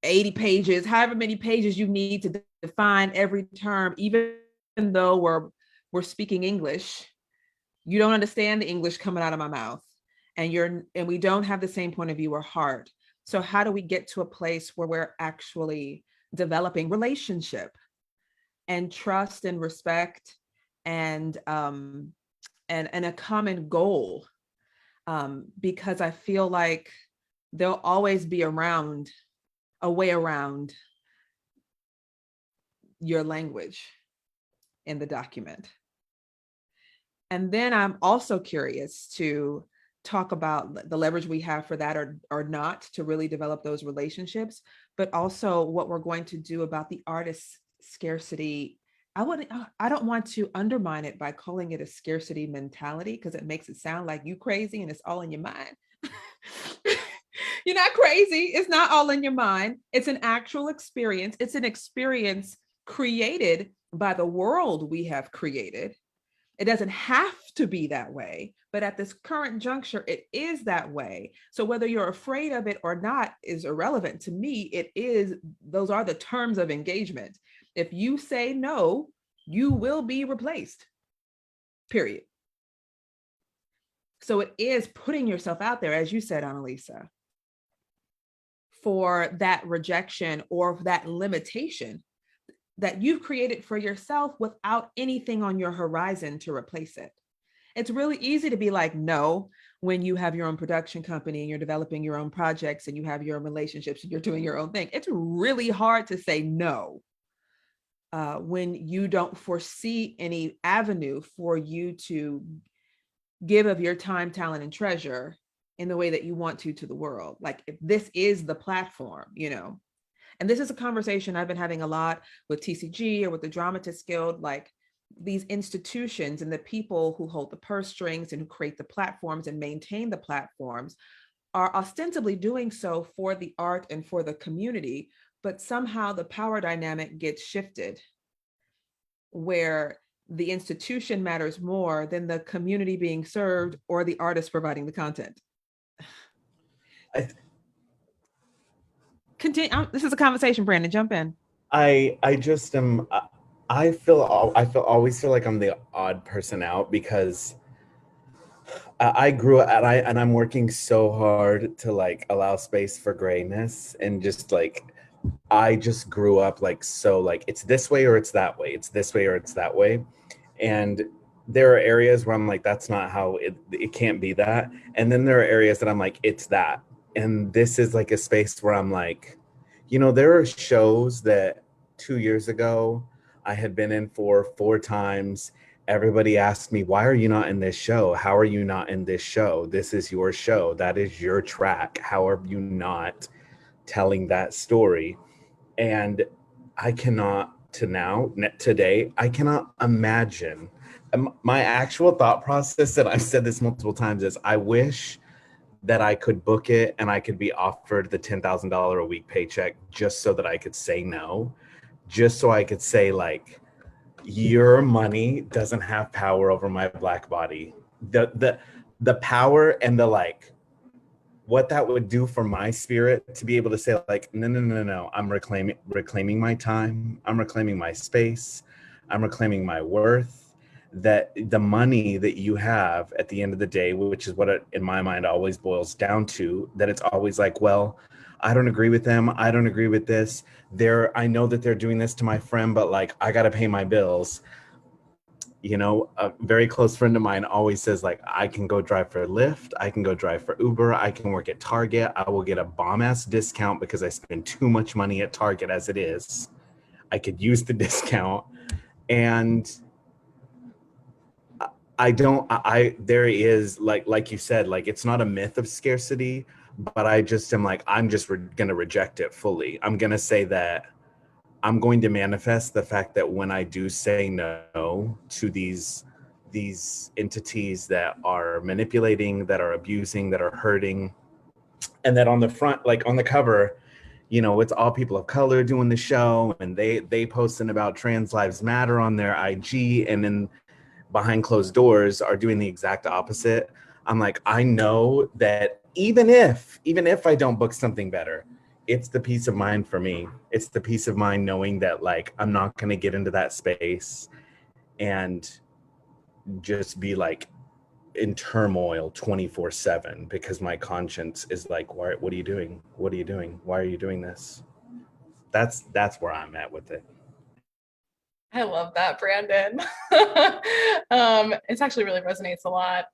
80 pages, however many pages you need to define every term, even though we're speaking English, you don't understand the English coming out of my mouth, and we don't have the same point of view or heart. So how do we get to a place where we're actually developing relationship and trust and respect and a common goal? Because I feel like there'll always be a way around your language in the document. And then I'm also curious to talk about the leverage we have for that or not to really develop those relationships, but also what we're going to do about the artist scarcity I don't want to undermine it by calling it a scarcity mentality, because it makes it sound like you crazy and it's all in your mind. You're not crazy. It's not all in your mind. It's an actual experience. It's an experience created by the world we have created. It doesn't have to be that way, but at this current juncture, it is that way. So whether you're afraid of it or not is irrelevant to me. It is, those are the terms of engagement. If you say no, you will be replaced, period. So it is putting yourself out there, as you said, Annalisa, for that rejection or that limitation that you've created for yourself without anything on your horizon to replace it. It's really easy to be like, no, when you have your own production company and you're developing your own projects and you have your own relationships and you're doing your own thing. It's really hard to say no when you don't foresee any avenue for you to give of your time, talent, and treasure in the way that you want to the world. Like, if this is the platform, you know. And this is a conversation I've been having a lot with TCG or with the Dramatists Guild, like these institutions and the people who hold the purse strings and who create the platforms and maintain the platforms are ostensibly doing so for the art and for the community, but somehow the power dynamic gets shifted where the institution matters more than the community being served or the artist providing the content. Continue. This is a conversation, Brandon. Jump in. I just am. I always feel like I'm the odd person out because I grew up and I'm working so hard to like allow space for grayness, and just like I just grew up like, so like it's this way or it's that way. It's this way or it's that way. And there are areas where I'm like, that's not how it can't be that. And then there are areas that I'm like, it's that. And this is like a space where I'm like, you know, there are shows that 2 years ago I had been in for 4 times. Everybody asked me, why are you not in this show? How are you not in this show? This is your show. That is your track. How are you not telling that story? And I cannot today, I cannot imagine. My actual thought process, and I've said this multiple times, is I wish that I could book it and I could be offered the $10,000 a week paycheck just so that I could say no, just so I could say like, your money doesn't have power over my Black body. The power and the like, what that would do for my spirit to be able to say like, no, I'm reclaiming my time. I'm reclaiming my space. I'm reclaiming my worth. That the money that you have at the end of the day, which is what it, in my mind, always boils down to, that it's always like, well, I don't agree with them. I don't agree with this. I know that they're doing this to my friend, but like, I got to pay my bills. You know, a very close friend of mine always says like, I can go drive for Lyft. I can go drive for Uber. I can work at Target. I will get a bomb ass discount because I spend too much money at Target as it is. I could use the discount. And there is like you said, like, it's not a myth of scarcity, but I just am like, I'm just going to reject it fully. I'm going to say that I'm going to manifest the fact that when I do say no to these entities that are manipulating, that are abusing, that are hurting, and that on the front, like on the cover, you know, it's all people of color doing the show, and they posting about Trans Lives Matter on their IG, and then behind closed doors are doing the exact opposite. I'm like, I know that even if I don't book something better, it's the peace of mind for me. It's the peace of mind knowing that like, I'm not going to get into that space and just be like in turmoil 24/7 because my conscience is like, what are you doing? What are you doing? Why are you doing this? That's where I'm at with it. I love that, Brandon. It's actually really resonates a lot.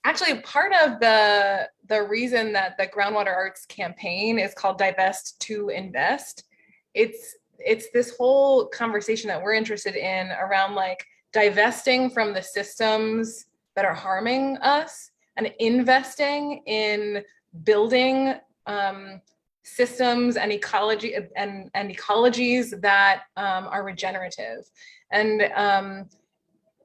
Actually, part of the reason that the Groundwater Arts campaign is called Divest to Invest, it's this whole conversation that we're interested in around like divesting from the systems that are harming us and investing in building systems and ecology and ecologies that are regenerative. And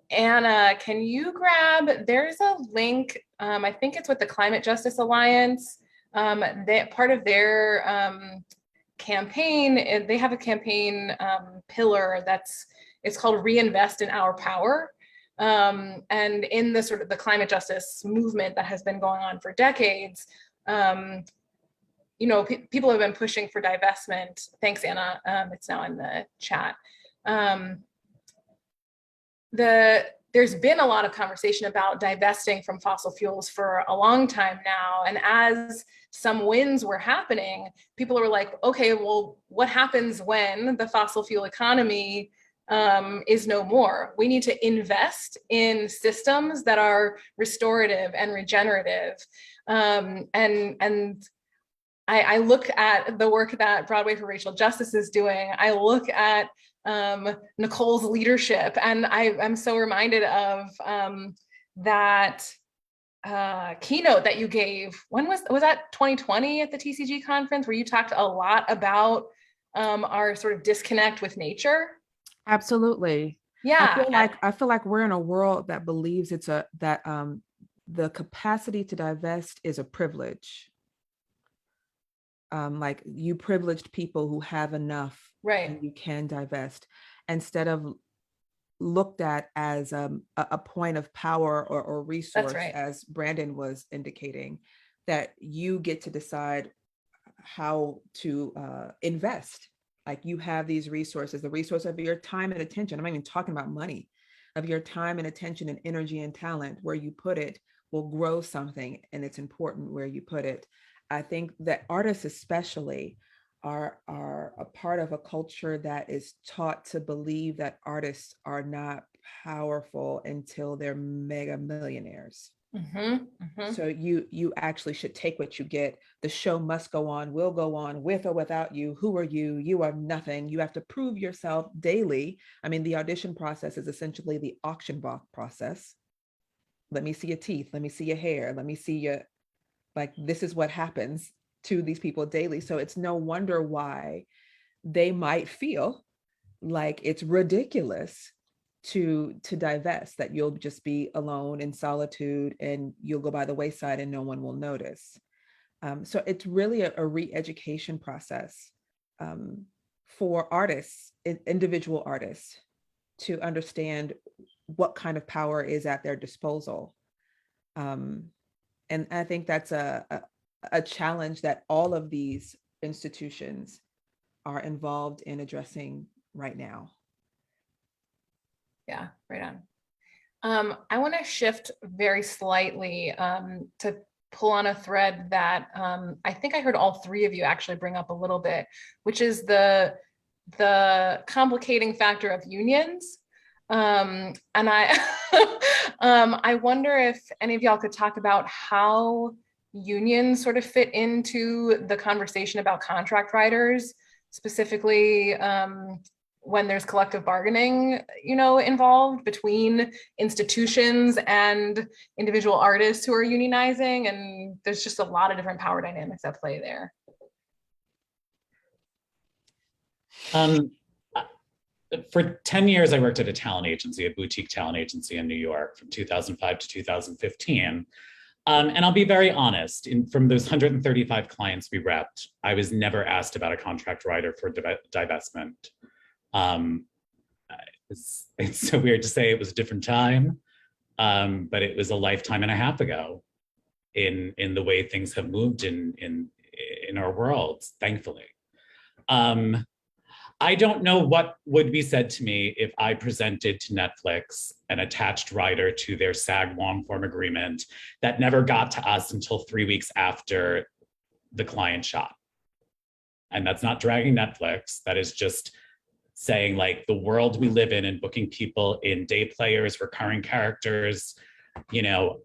Anna, can you grab, there's a link, I think it's with the Climate Justice Alliance, part of their campaign, they have a campaign pillar it's called Reinvest in Our Power. And in the sort of the climate justice movement that has been going on for decades, you know, people have been pushing for divestment. Thanks, Anna. It's now in the chat. There's been a lot of conversation about divesting from fossil fuels for a long time now. And as some wins were happening, people were like, okay, well, what happens when the fossil fuel economy is no more? We need to invest in systems that are restorative and regenerative. And I look at the work that Broadway for Racial Justice is doing. I look at Nikkole's leadership, and I'm so reminded of that keynote that you gave. When was that 2020 at the TCG conference, where you talked a lot about our sort of disconnect with nature? Absolutely. Yeah. I feel like we're in a world that believes that the capacity to divest is a privilege. Like, you privileged people who have enough, right, and you can divest, instead of looked at as a point of power or resource, right, as Brandon was indicating, that you get to decide how to invest. Like, you have these resources, the resource of your time and attention. I'm not even talking about money, of your time and attention and energy and talent. Where you put it will grow something, and it's important where you put it. I think that artists especially are a part of a culture that is taught to believe that artists are not powerful until they're mega millionaires. So you actually should take what you get. The show must go on, will go on, with or without you. Who are you? You are nothing. You have to prove yourself daily. I mean, the audition process is essentially the auction block process. Let me see your teeth. Let me see your hair. Let me see your, like, this is what happens to these people daily. So it's no wonder why they might feel like it's ridiculous to divest, that you'll just be alone in solitude and you'll go by the wayside and no one will notice. So it's really a re-education process for artists, individual artists, to understand what kind of power is at their disposal. And I think that's a challenge that all of these institutions are involved in addressing right now. Yeah, right on. I want to shift very slightly to pull on a thread that I think I heard all three of you actually bring up a little bit, which is the complicating factor of unions. And I I wonder if any of y'all could talk about how unions sort of fit into the conversation about contract writers, specifically when there's collective bargaining, you know, involved between institutions and individual artists who are unionizing. And there's just a lot of different power dynamics at play there. For 10 years, I worked at a talent agency, a boutique talent agency in New York from 2005 to 2015. And I'll be very honest, from those 135 clients we repped, I was never asked about a contract writer for divestment. It's so weird to say, it was a different time, but it was a lifetime and a half ago in the way things have moved in our world, thankfully. I don't know what would be said to me if I presented to Netflix an attached writer to their SAG long form agreement that never got to us until 3 weeks after the client shot. And that's not dragging Netflix. That is just saying, like, the world we live in and booking people in day players, recurring characters, you know,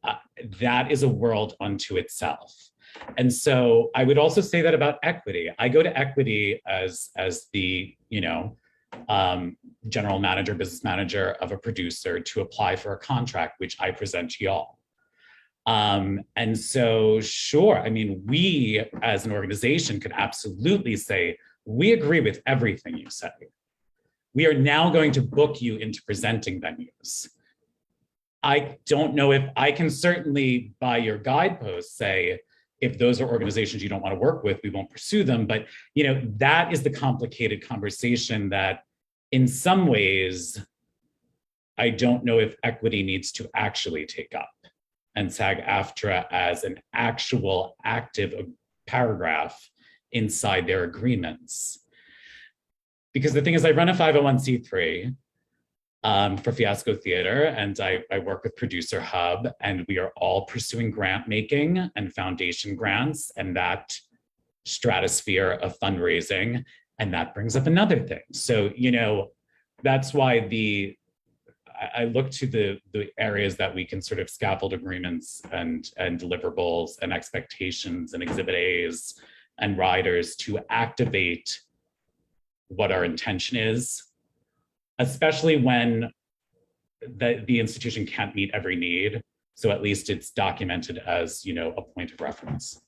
that is a world unto itself. And so I would also say that about equity. I go to equity as the, you know, general manager, business manager of a producer to apply for a contract, which I present to y'all. And so, sure, I mean, we as an organization could absolutely say, we agree with everything you say. We are now going to book you into presenting venues. I don't know if I can certainly, by your guideposts, say, if those are organizations you don't want to work with, we won't pursue them. But that is the complicated conversation that in some ways, I don't know if equity needs to actually take up, and SAG-AFTRA as an actual active paragraph inside their agreements. Because the thing is, I run a 501c3 for Fiasco Theater, and I work with Producer Hub, and we are all pursuing grant making and foundation grants and that stratosphere of fundraising. And that brings up another thing. So, that's why I look to the areas that we can sort of scaffold agreements and deliverables and expectations and exhibit A's and riders to activate what our intention is, especially when the institution can't meet every need. So at least it's documented as, a point of reference.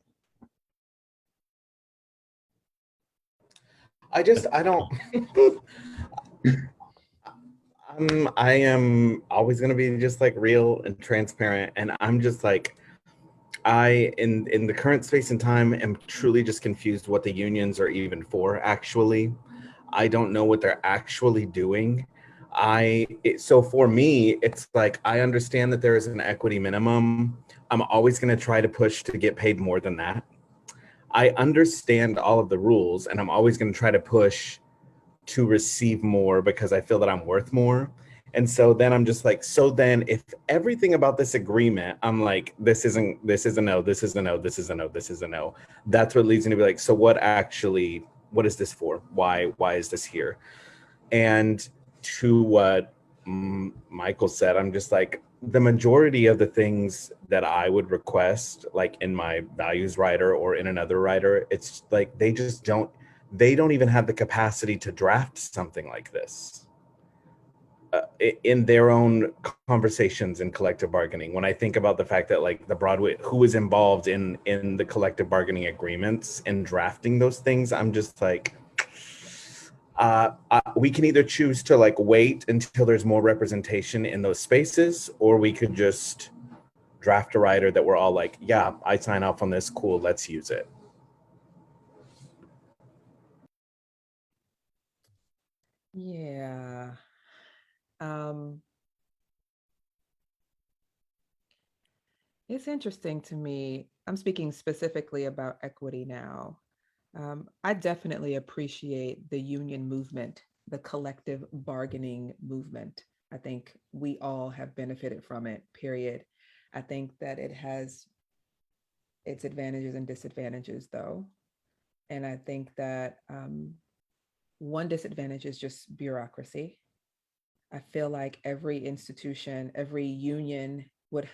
I don't. I am always going to be just like real and transparent. And I'm just like, in the current space and time, am truly just confused what the unions are even for, actually. I don't know what they're actually doing. So for me, it's like, I understand that there is an equity minimum. I'm always going to try to push to get paid more than that. I understand all of the rules, and I'm always going to try to push to receive more because I feel that I'm worth more. And so then I'm just like, so then if everything about this agreement, I'm like, this is a no, this is a no, this is a no, this is a no. That's what leads me to be like, so what is this for? Why is this here? And to what Michael said, I'm just like, the majority of the things that I would request, like in my values rider or in another rider, it's like they don't even have the capacity to draft something like this in their own conversations in collective bargaining. When I think about the fact that like the Broadway, who is involved in the collective bargaining agreements and drafting those things, I'm just like, we can either choose to like wait until there's more representation in those spaces, or we could just draft a rider that we're all like, yeah, I sign off on this, cool, let's use it. Yeah. It's interesting to me. I'm speaking specifically about equity now. I definitely appreciate the union movement, the collective bargaining movement. I think we all have benefited from it, period. I think that it has its advantages and disadvantages, though. And I think that one disadvantage is just bureaucracy. I feel like every institution, every union would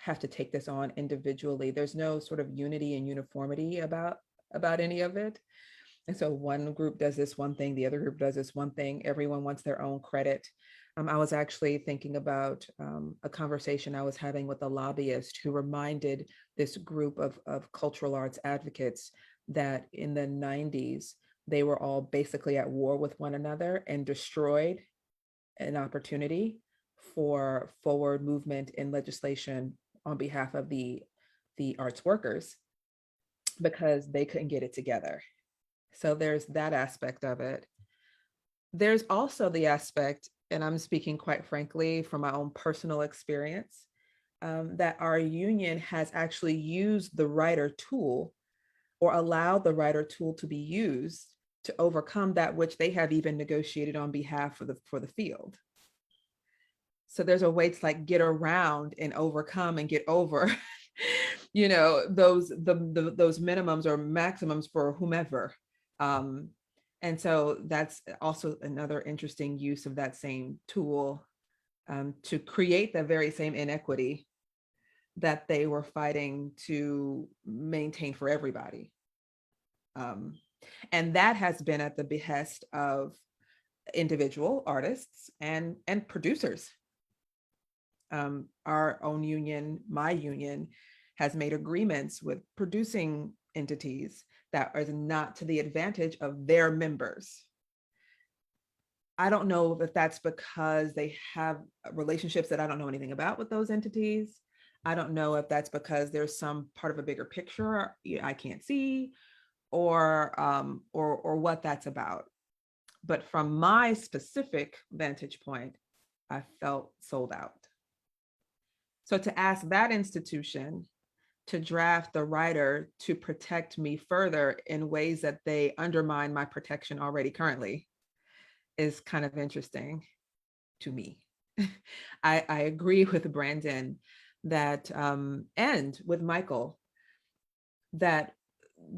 have to take this on individually. There's no sort of unity and uniformity about any of it. And so one group does this one thing, the other group does this one thing. Everyone wants their own credit. I was actually thinking about a conversation I was having with a lobbyist who reminded this group of cultural arts advocates that in the 90s, they were all basically at war with one another and destroyed an opportunity for forward movement in legislation on behalf of the arts workers because they couldn't get it together. So there's that aspect of it. There's also the aspect, and I'm speaking quite frankly from my own personal experience, that our union has actually used the writer tool or allowed the writer tool to be used to overcome that which they have even negotiated on behalf for the field. So there's a way to like get around and overcome and get over, those minimums or maximums for whomever. And so that's also another interesting use of that same tool to create the very same inequity that they were fighting to maintain for everybody. And that has been at the behest of individual artists and producers. Our own union, my union, has made agreements with producing entities that is not to the advantage of their members. I don't know if that's because they have relationships that I don't know anything about with those entities. I don't know if that's because there's some part of a bigger picture I can't see, or what that's about. But from my specific vantage point, I felt sold out. So to ask that institution to draft the rider to protect me further in ways that they undermine my protection already currently is kind of interesting to me. I agree with Brandon that, and with Michael, that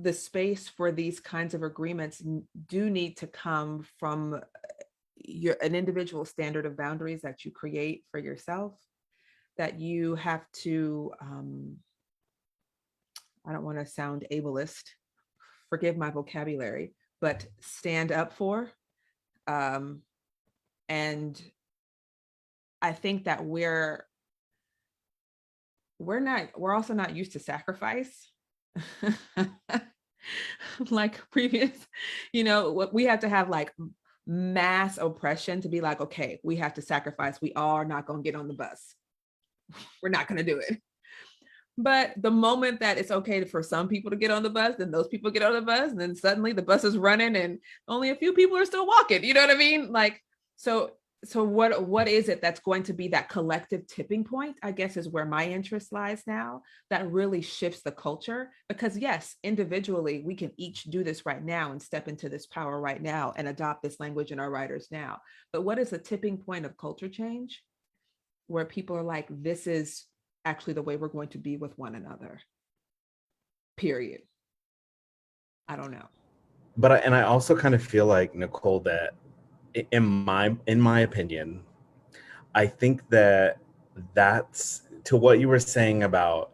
the space for these kinds of agreements do need to come from an individual standard of boundaries that you create for yourself, that you have to, I don't want to sound ableist, forgive my vocabulary, but stand up for. And I think that we're also not used to sacrifice. Like previous, we have to have like mass oppression to be like, okay, we have to sacrifice. We are not going to get on the bus. We're not going to do it. But the moment that it's okay for some people to get on the bus, then those people get on the bus, and then suddenly the bus is running and only a few people are still walking. You know what I mean? Like, so what is it that's going to be that collective tipping point, I guess, is where my interest lies now, that really shifts the culture? Because yes, individually, we can each do this right now and step into this power right now and adopt this language in our writers now. But what is the tipping point of culture change where people are like, this is actually the way we're going to be with one another, period? I don't know. But I also kind of feel like, Nikkole, that in my opinion, I think that that's to what you were saying about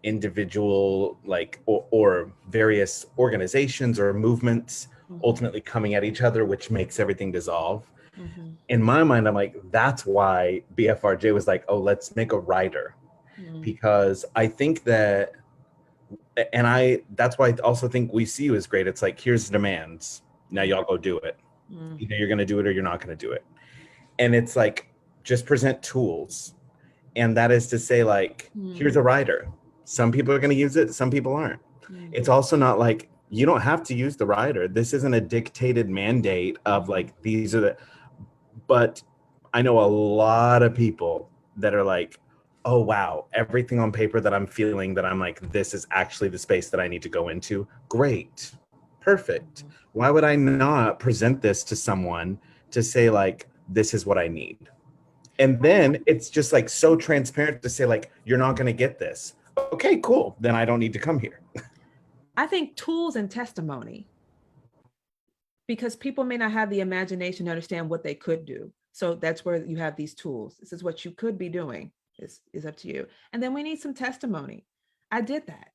individual, like, or various organizations or movements ultimately coming at each other, which makes everything dissolve. Mm-hmm. In my mind, I'm like, that's why BFRJ was like, oh, let's make a rider. Because I think that, and that's why I also think We See You is great. It's like, here's the demands. Now y'all go do it. Either you're going to do it or you're not going to do it. And it's like, just present tools. And that is to say, like, here's a rider. Some people are going to use it. Some people aren't. It's also not like, you don't have to use the rider. This isn't a dictated mandate of like, these are the, but I know a lot of people that are like, oh, wow, everything on paper that I'm feeling that I'm like, this is actually the space that I need to go into. Great. Perfect. Why would I not present this to someone to say like, this is what I need? And then it's just like so transparent to say like, you're not going to get this. Okay, cool. Then I don't need to come here. I think tools and testimony, because people may not have the imagination to understand what they could do. So that's where you have these tools. This is what you could be doing. Is up to you. And then we need some testimony. I did that.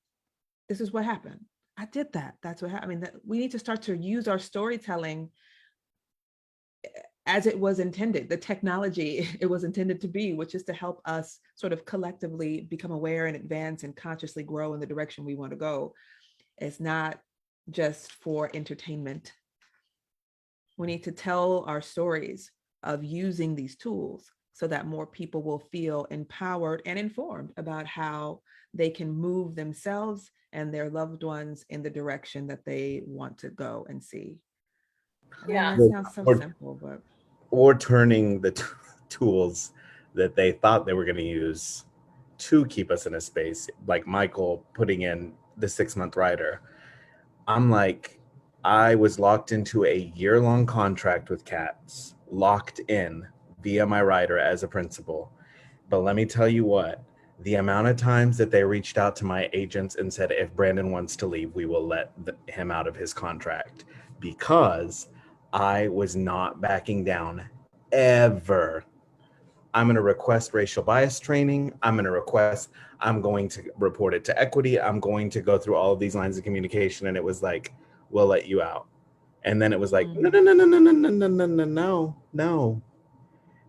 This is what happened. I did that. That's what happened. I mean, we need to start to use our storytelling as it was intended, the technology it was intended to be, which is to help us sort of collectively become aware and advance and consciously grow in the direction we want to go. It's not just for entertainment. We need to tell our stories of using these tools so that more people will feel empowered and informed about how they can move themselves and their loved ones in the direction that they want to go and see. Yeah. That sounds so simple, but. Or turning the tools that they thought they were going to use to keep us in a space, like Michael putting in the 6-month rider. I'm like, I was locked into a year-long contract with CATS, locked in via my rider as a principal. But let me tell you what, the amount of times that they reached out to my agents and said, if Brandon wants to leave, we will let him out of his contract, because I was not backing down ever. I'm going to request racial bias training. I'm going to report it to equity. I'm going to go through all of these lines of communication. And it was like, we'll let you out. And then it was like, no.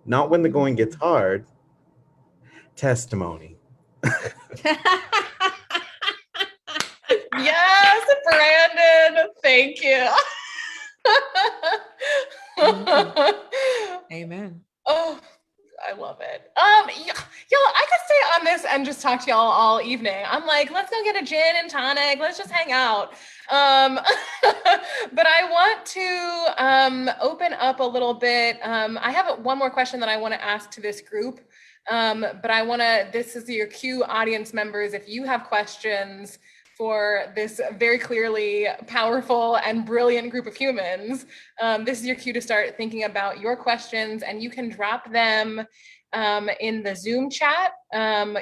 Not when the going gets hard. testimony. Yes, Brandon. Thank you. Amen. Oh, I love it. Y'all, I could stay on this and just talk to y'all all evening. I'm like, let's go get a gin and tonic. Let's just hang out. But I want to open up a little bit. I have one more question that I want to ask to this group. But I want to, this is your cue, audience members. If you have questions for this very clearly powerful and brilliant group of humans, this is your cue to start thinking about your questions, and you can drop them in the Zoom chat.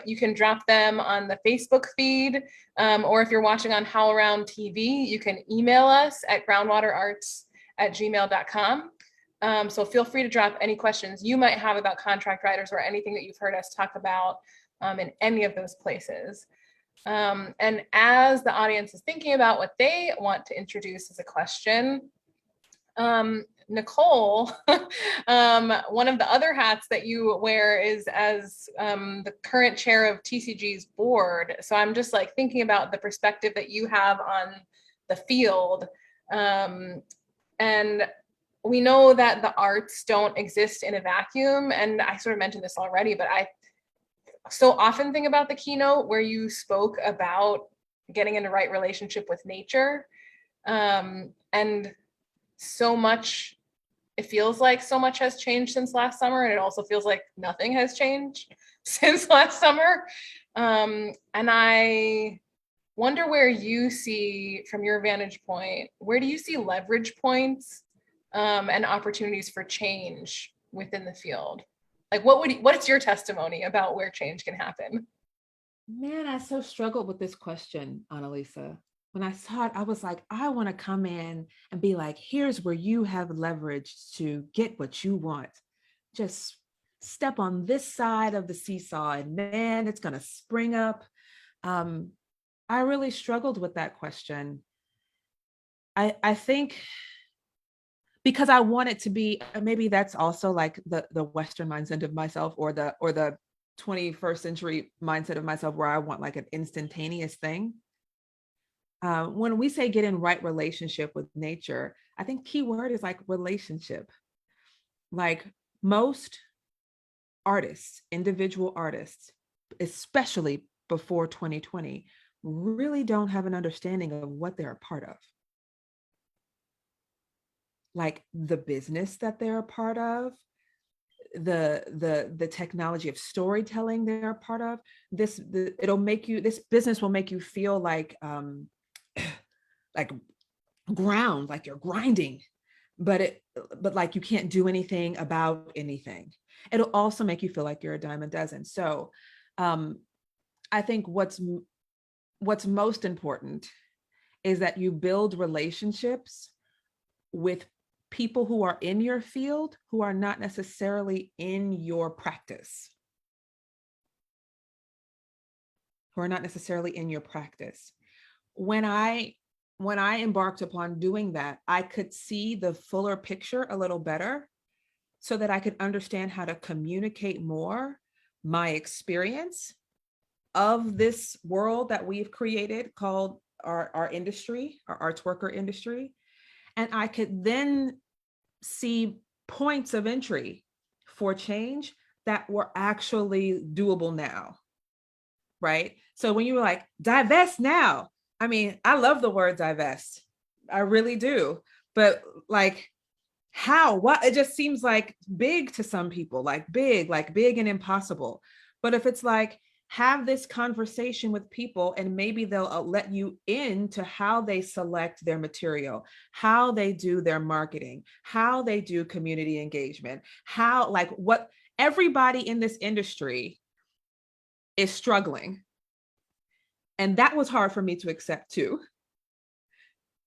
You can drop them on the Facebook feed, or if you're watching on HowlRound TV, you can email us at groundwaterarts@gmail.com. So feel free to drop any questions you might have about contract writers or anything that you've heard us talk about in any of those places. And as the audience is thinking about what they want to introduce as a question, Nikkole, one of the other hats that you wear is as the current chair of TCG's board. So I'm just like thinking about the perspective that you have on the field. And we know that the arts don't exist in a vacuum. And I sort of mentioned this already, but I so often think about the keynote where you spoke about getting in the right relationship with nature. And so much, it feels like so much has changed since last summer. And it also feels like nothing has changed since last summer. And I wonder where you see, from your vantage point, where do you see leverage points and opportunities for change within the field? Like, what's your testimony about where change can happen? Man, I so struggled with this question, Annalisa. When I saw it, I was like, I want to come in and be like, here's where you have leverage to get what you want. Just step on this side of the seesaw and man, it's going to spring up. I really struggled with that question. I think because I want it to be, maybe that's also like the Western mindset of myself, or the 21st century mindset of myself, where I want like an instantaneous thing. When we say get in right relationship with nature, I think key word is like relationship. Like most artists, individual artists, especially before 2020, really don't have an understanding of what they're a part of. Like the business that they're a part of, the technology of storytelling they're a part of. This business will make you feel like ground, like you're grinding, but like you can't do anything about anything. It'll also make you feel like you're a dime a dozen. So I think what's most important is that you build relationships with people who are in your field, who are not necessarily in your practice. When I embarked upon doing that, I could see the fuller picture a little better so that I could understand how to communicate more my experience of this world that we've created called our industry, our arts worker industry. And I could then see points of entry for change that were actually doable now, right? So when you were like, divest now, I mean, I love the word divest. I really do. But like, how? What? It just seems like big to some people, like big and impossible. But if it's like, have this conversation with people and maybe they'll let you into how they select their material, how they do their marketing, how they do community engagement, how, like, what everybody in this industry is struggling. And that was hard for me to accept too.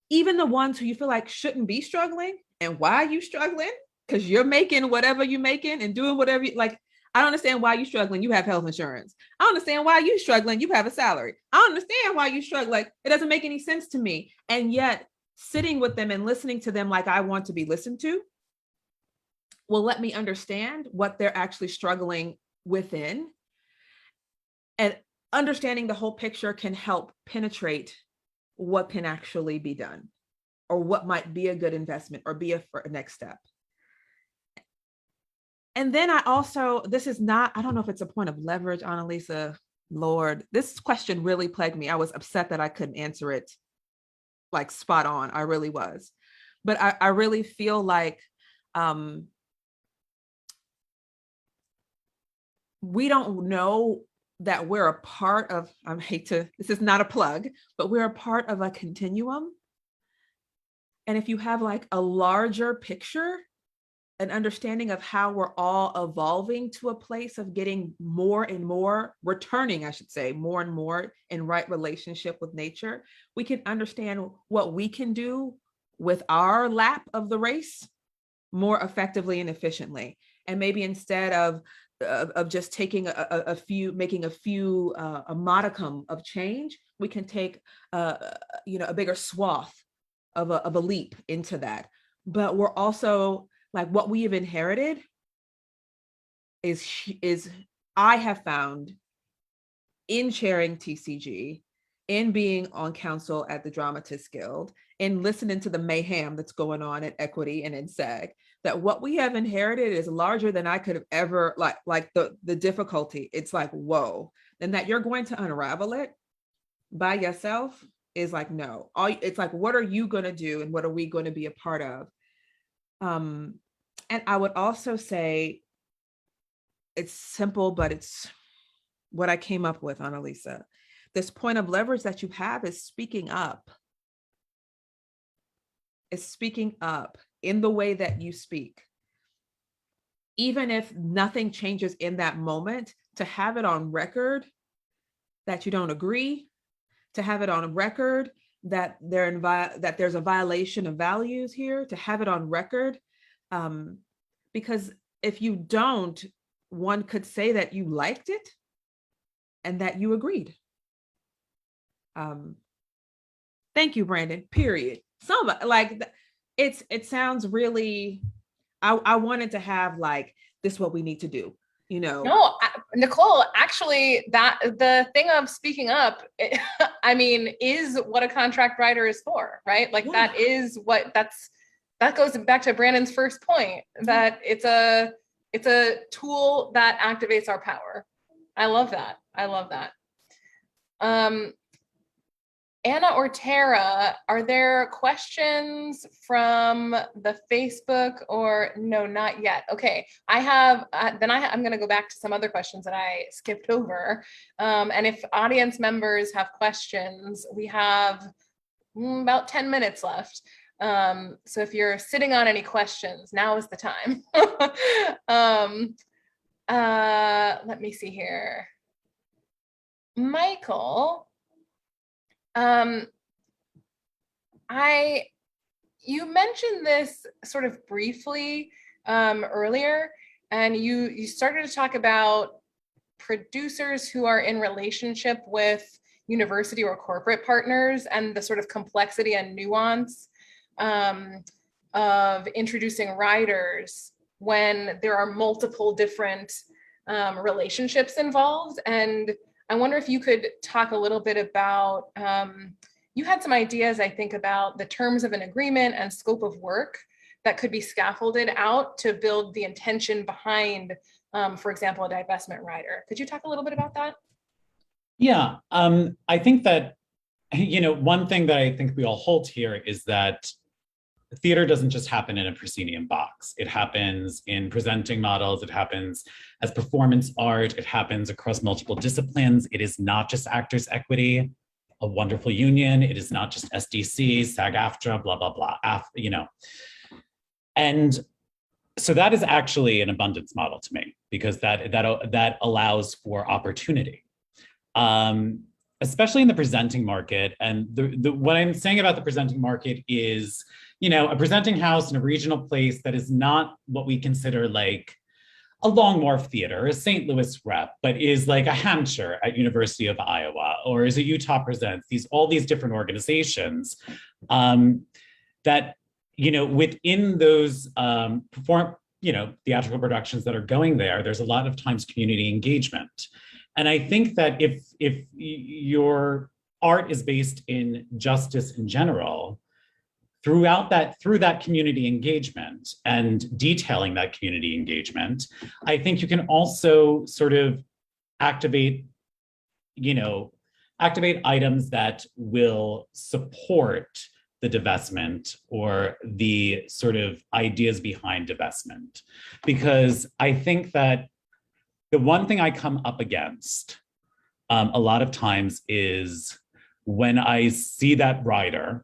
Even the ones who you feel like shouldn't be struggling. And why are you struggling? Because you're making whatever you're making and doing whatever you like. I don't understand why you're struggling. You have health insurance. I don't understand why you're struggling. You have a salary. I don't understand why you struggle. Like, it doesn't make any sense to me. And yet sitting with them and listening to them like I want to be listened to will let me understand what they're actually struggling within. and understanding the whole picture can help penetrate what can actually be done, or what might be a good investment or be a next step. And then I also, this is not, I don't know if it's a point of leverage, Annalisa. Lord, this question really plagued me. I was upset that I couldn't answer it like spot on. I really was. But I really feel like we don't know that we're a part of, I hate to, this is not a plug, but we're a part of a continuum. And if you have like a larger picture, an understanding of how we're all evolving to a place of getting more and more, returning, I should say, more and more in right relationship with nature, we can understand what we can do with our lap of the race more effectively and efficiently. And maybe instead of just taking a few, making a few, a modicum of change, we can take, a bigger swath of a leap into that. But we're also, like, what we have inherited is I have found in chairing TCG, in being on council at the Dramatists Guild, in listening to the mayhem that's going on at Equity and in SAG, that what we have inherited is larger than I could have ever, like the difficulty. It's like, whoa. And that you're going to unravel it by yourself is like, no. It's like, what are you going to do and what are we going to be a part of? And I would also say, it's simple, but it's what I came up with, Annalisa. This point of leverage that you have is speaking up. Is speaking up in the way that you speak. Even if nothing changes in that moment, to have it on record that you don't agree, to have it on record that there's a violation of values here, to have it on record. Because if you don't, one could say that you liked it and that you agreed. Thank you, Brandon, period. Somebody, like, it sounds really, I wanted to have like, this is what we need to do, you know? No, Nikkole, actually, that the thing of speaking up, I mean, is what a contract writer is for, right? Like, Yeah. that goes back to Brandon's first point, that it's a tool that activates our power. I love that. I love that. Anna or Tara, are there questions from the Facebook or no, not yet? Okay, I have, I'm gonna go back to some other questions that I skipped over. And if audience members have questions, we have about 10 minutes left. So if you're sitting on any questions, now is the time. Let me see here. Michael, you mentioned this sort of briefly earlier, and you started to talk about producers who are in relationship with university or corporate partners and the sort of complexity and nuance of introducing writers when there are multiple different relationships involved. And I wonder if you could talk a little bit about, you had some ideas, I think, about the terms of an agreement and scope of work that could be scaffolded out to build the intention behind, for example, a divestment rider. Could you talk a little bit about that? Yeah, I think that, one thing that I think we all hold here is that theater doesn't just happen in a proscenium box. It happens in presenting models. It happens as performance art. It happens across multiple disciplines. It is not just Actors Equity, a wonderful union. It is not just SDC, SAG-AFTRA, blah, blah, blah, And so that is actually an abundance model to me, because that allows for opportunity, especially in the presenting market. And what I'm saying about the presenting market is, a presenting house in a regional place that is not what we consider like a Long Wharf Theater, a St. Louis rep, but is like a Hampshire at University of Iowa, or is a Utah Presents, all these different organizations that, within those theatrical productions that are going there, there's a lot of times community engagement. And I think that if your art is based in justice in general, through that community engagement and detailing that community engagement, I think you can also sort of activate items that will support the divestment or the sort of ideas behind divestment. Because I think that the one thing I come up against a lot of times is when I see that rider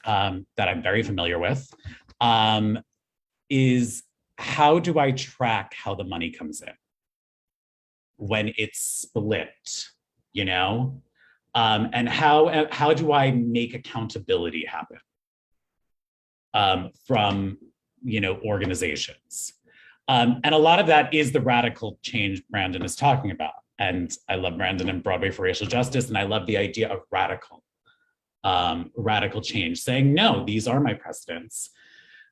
that I'm very familiar with, is how do I track how the money comes in when it's split, you know? And how do I make accountability happen from, organizations? And a lot of that is the radical change Brandon is talking about. And I love Brandon and Broadway for Racial Justice, and I love the idea of radical change, saying, no, these are my precedents.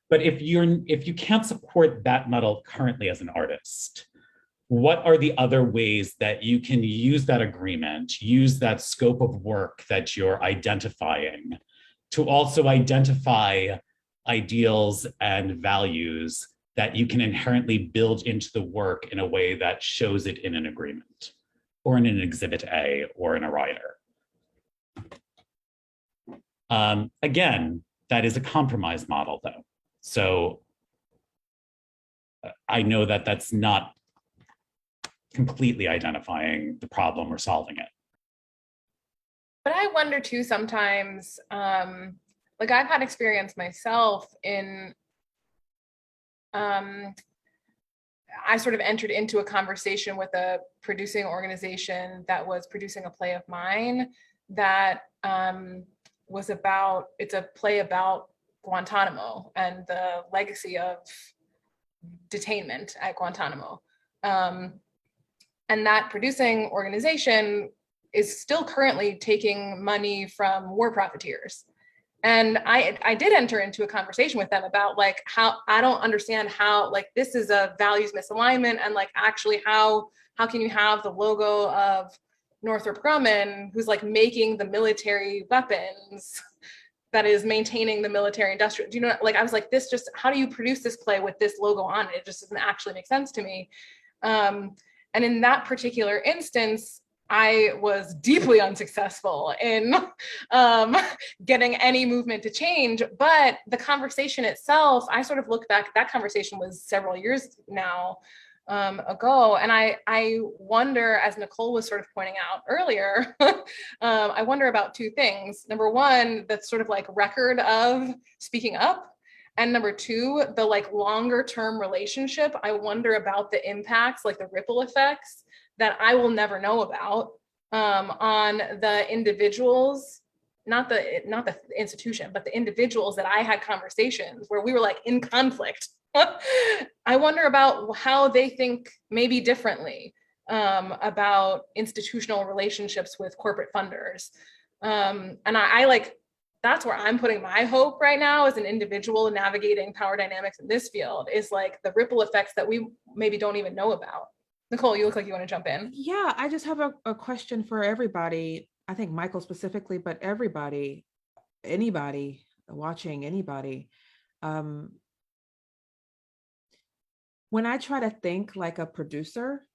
But if you can't support that model currently as an artist, what are the other ways that you can use that agreement, use that scope of work that you're identifying to also identify ideals and values that you can inherently build into the work in a way that shows it in an agreement or in an Exhibit A or in a rider? Again, that is a compromise model though. So I know that that's not completely identifying the problem or solving it. But I wonder too sometimes, like I've had experience myself in, I sort of entered into a conversation with a producing organization that was producing a play of mine that it's a play about Guantanamo and the legacy of detainment at Guantanamo. And that producing organization is still currently taking money from war profiteers. And I did enter into a conversation with them about like how I don't understand how like this is a values misalignment, and like actually how can you have the logo of Northrop Grumman, who's like making the military weapons, that is maintaining the military industrial, do you know, like I was like, this just, how do you produce this play with this logo on it? It just doesn't actually make sense to me. And in that particular instance, I was deeply unsuccessful in getting any movement to change. But the conversation itself, I sort of look back, that conversation was several years now ago. And I wonder, as Nikkole was sort of pointing out earlier, I wonder about two things. Number one, that's sort of like record of speaking up. And number two, the like longer term relationship. I wonder about the impacts, like the ripple effects that I will never know about on the individuals, not the institution, but the individuals that I had conversations where we were like in conflict. I wonder about how they think maybe differently about institutional relationships with corporate funders. And I like, that's where I'm putting my hope right now as an individual navigating power dynamics in this field, is like the ripple effects that we maybe don't even know about. Nikkole, you look like you want to jump in. Yeah, I just have a question for everybody. I think Michael specifically, but everybody, anybody watching, anybody. When I try to think like a producer,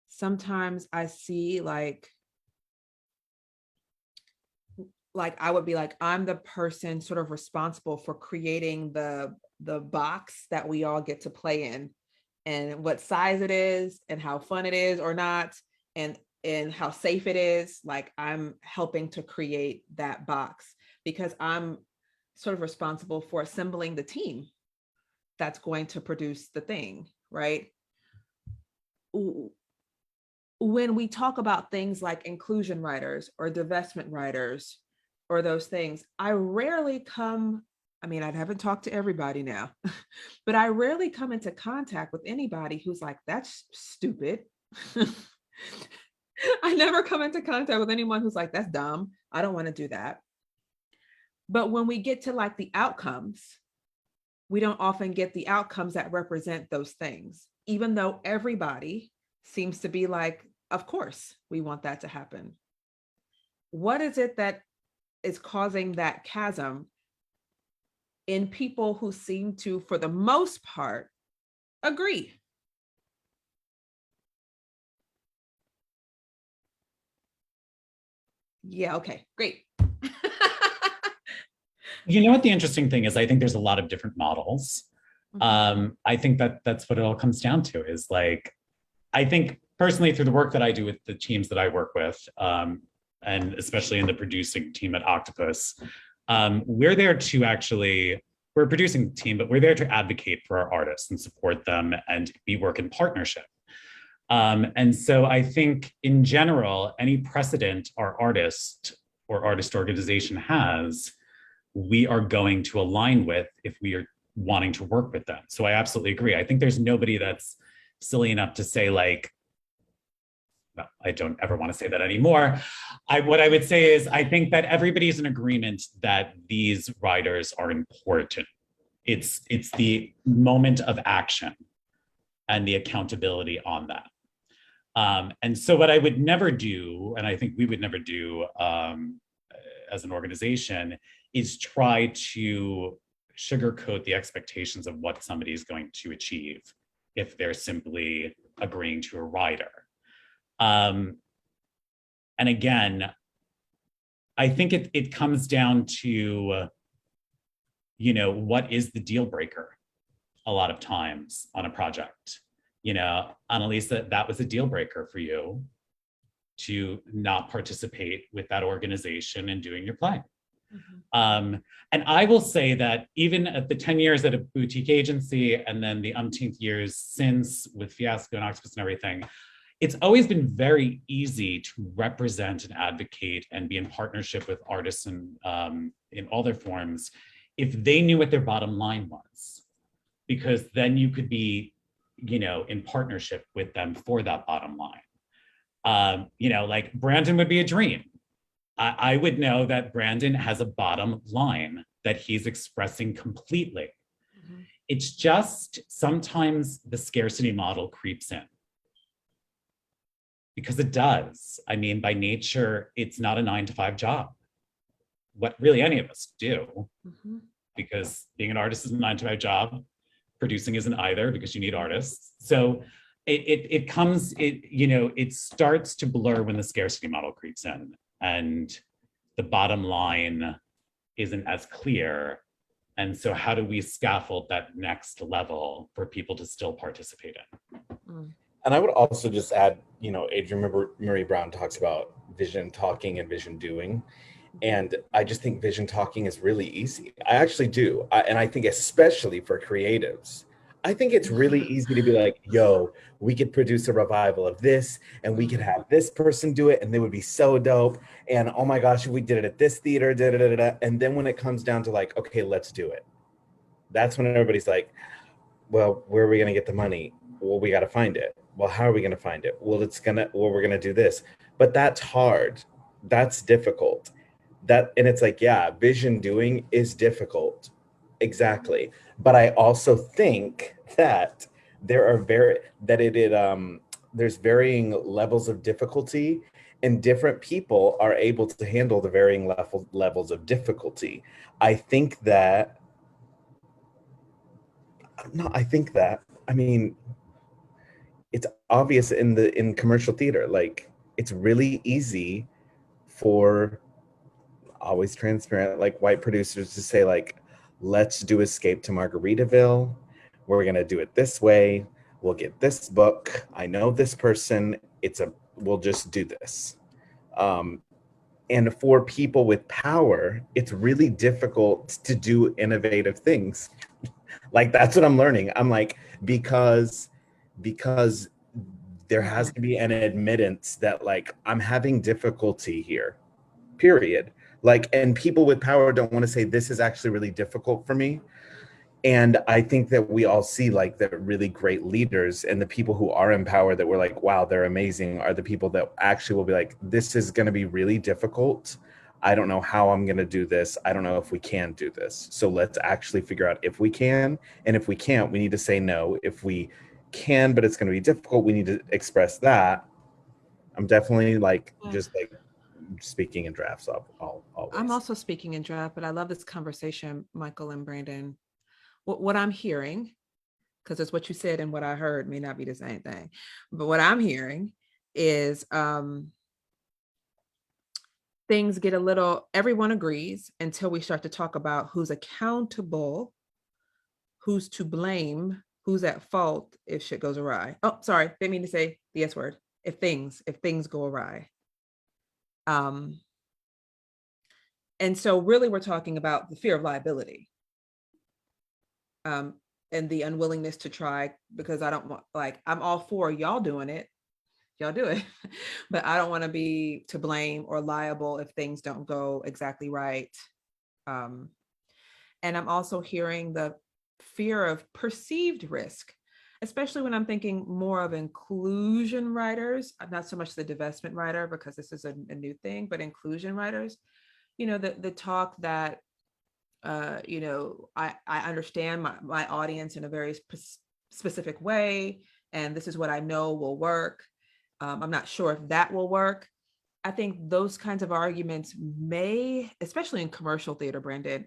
sometimes I see like I would be like, I'm the person sort of responsible for creating the box that we all get to play in, and what size it is and how fun it is or not, and how safe it is. Like I'm helping to create that box because I'm sort of responsible for assembling the team that's going to produce the thing, right? When we talk about things like inclusion writers or divestment writers or those things, I haven't talked to everybody now, but I rarely come into contact with anybody who's like, that's stupid. I never come into contact with anyone who's like, that's dumb. I don't want to do that. But when we get to like the outcomes, we don't often get the outcomes that represent those things. even though everybody seems to be like, of course, we want that to happen. What is it that is causing that chasm in people who seem to, for the most part, agree? Yeah, okay, great. You know what the interesting thing is? I think there's a lot of different models. I think that that's what it all comes down to is like, I think personally through the work that I do with the teams that I work with, and especially in the producing team at Octopus, we're there to actually, we're a producing team, but we're there to advocate for our artists and support them, and we work in partnership. And so I think in general, any precedent our artist or artist organization has, we are going to align with if we are wanting to work with them. So I absolutely agree. I think there's nobody that's silly enough to say like, well, I don't ever want to say that anymore. What I would say is I think that everybody's in agreement that these riders are important. It's the moment of action and the accountability on that. And so what I would never do, and I think we would never do as an organization, is try to sugarcoat the expectations of what somebody is going to achieve if they're simply agreeing to a rider. And again, I think it comes down to, you know, what is the deal breaker a lot of times on a project. You know, Annalisa, that was a deal breaker for you to not participate with that organization in doing your play. And I will say that even at the 10 years at a boutique agency and then the umpteenth years since with Fiasco and Octopus and everything, it's always been very easy to represent and advocate and be in partnership with artists and in all their forms if they knew what their bottom line was, because then you could be, you know, in partnership with them for that bottom line. You know, like Brandon would be a dream. I would know that Brandon has a bottom line that he's expressing completely. It's just sometimes the scarcity model creeps in. Because it does. I mean, by nature, it's not a 9-to-5 job. What really any of us do, because being an artist is a 9-to-5 job, producing isn't either because you need artists. So it comes, you know, it starts to blur when the scarcity model creeps in and the bottom line isn't as clear. And so how do we scaffold that next level for people to still participate in? And I would also just add, you know, Adrienne Marie Brown talks about vision talking and vision doing. And I just think vision talking is really easy. I actually do. And I think especially for creatives, I think it's really easy to be like, yo, we could produce a revival of this and we could have this person do it and they would be so dope. And oh my gosh, if we did it at this theater, da, da, da, da. And then when it comes down to like, okay, let's do it. That's when everybody's like, well, where are we going to get the money? Well, we got to find it. Well, how are we going to find it? Well, we're going to do this. But that's hard. That's difficult. And it's like, yeah, vision doing is difficult. Exactly. But I also think that there's varying levels of difficulty and different people are able to handle the varying levels of difficulty. I mean, it's obvious in commercial theater, like it's really easy for always transparent, like white producers to say like, let's do Escape to Margaritaville. We're going to do it this way. We'll get this book. I know this person. We'll just do this. And for people with power, it's really difficult to do innovative things. Like, that's what I'm learning. I'm like, because there has to be an admittance that like, I'm having difficulty here, period. Like, and people with power don't want to say this is actually really difficult for me. And I think that we all see like the really great leaders and the people who are in power that we're like, wow, they're amazing, are the people that actually will be like, this is going to be really difficult. I don't know how I'm going to do this. I don't know if we can do this. So let's actually figure out if we can. And if we can't, we need to say no. If we can, but it's going to be difficult. We need to express that. I'm definitely like just like speaking in drafts. I'll always. I'm also speaking in draft, but I love this conversation, Michael and Brandon. What I'm hearing, because it's what you said and what I heard may not be the same thing, but what I'm hearing is things get a little, everyone agrees until we start to talk about who's accountable, who's to blame, who's at fault if shit goes awry. Oh, sorry, didn't mean to say the S word. If things go awry. And so really we're talking about the fear of liability. And the unwillingness to try, because I don't want, like, I'm all for y'all doing it. Y'all do it. But I don't want to be to blame or liable if things don't go exactly right. And I'm also hearing the fear of perceived risk, especially when I'm thinking more of inclusion writers, not so much the divestment writer, because this is a new thing, but inclusion writers, you know, the talk that, you know, I understand my audience in a very specific way, and this is what I know will work. I'm not sure if that will work. I think those kinds of arguments may, especially in commercial theater, Brandon,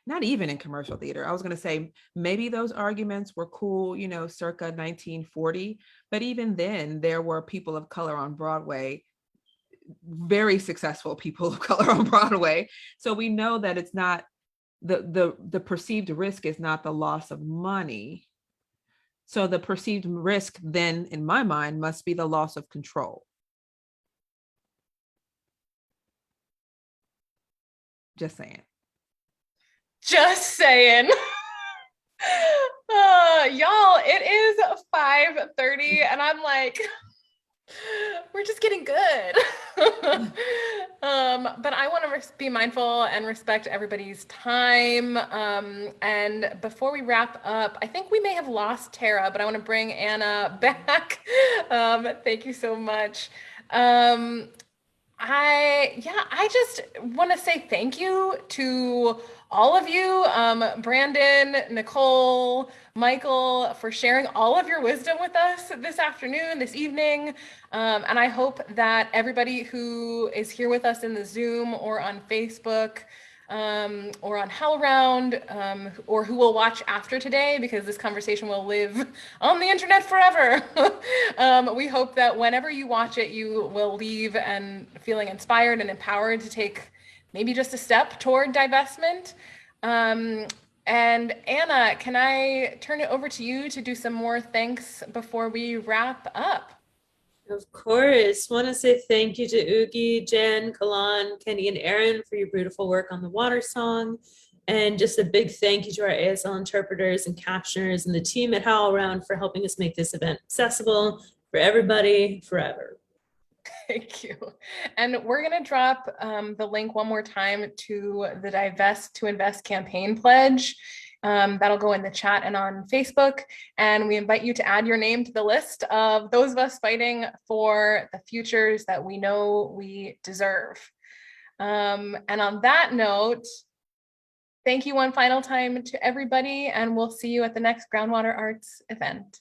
not even in commercial theater. I was going to say maybe those arguments were cool, you know, circa 1940, but even then there were people of color on Broadway, very successful people of color on Broadway. So we know that it's not the perceived risk is not the loss of money. So the perceived risk then, in my mind, must be the loss of control. Just saying. Just saying. Y'all, it is 5:30 and I'm like, we're just getting good. But I want to be mindful and respect everybody's time. And before we wrap up, I think we may have lost Tara, but I want to bring Anna back. Thank you so much. I just want to say thank you to all of you, Brandon, Nikkole, Michael, for sharing all of your wisdom with us this afternoon, this evening. And I hope that everybody who is here with us in the Zoom or on Facebook or on HowlRound, or who will watch after today, because this conversation will live on the internet forever. We hope that whenever you watch it, you will leave and feeling inspired and empowered to take maybe just a step toward divestment. And Anna, can I turn it over to you to do some more thanks before we wrap up? Of course. Want to say thank you to Oogie, Jen, Kalan, Kenny, and Aaron for your beautiful work on the water song. And just a big thank you to our ASL interpreters and captioners and the team at HowlRound for helping us make this event accessible for everybody forever. Thank you. And we're going to drop the link one more time to the Divest to Invest campaign pledge. That'll go in the chat and on Facebook. And we invite you to add your name to the list of those of us fighting for the futures that we know we deserve. And on that note, thank you one final time to everybody, and we'll see you at the next Groundwater Arts event.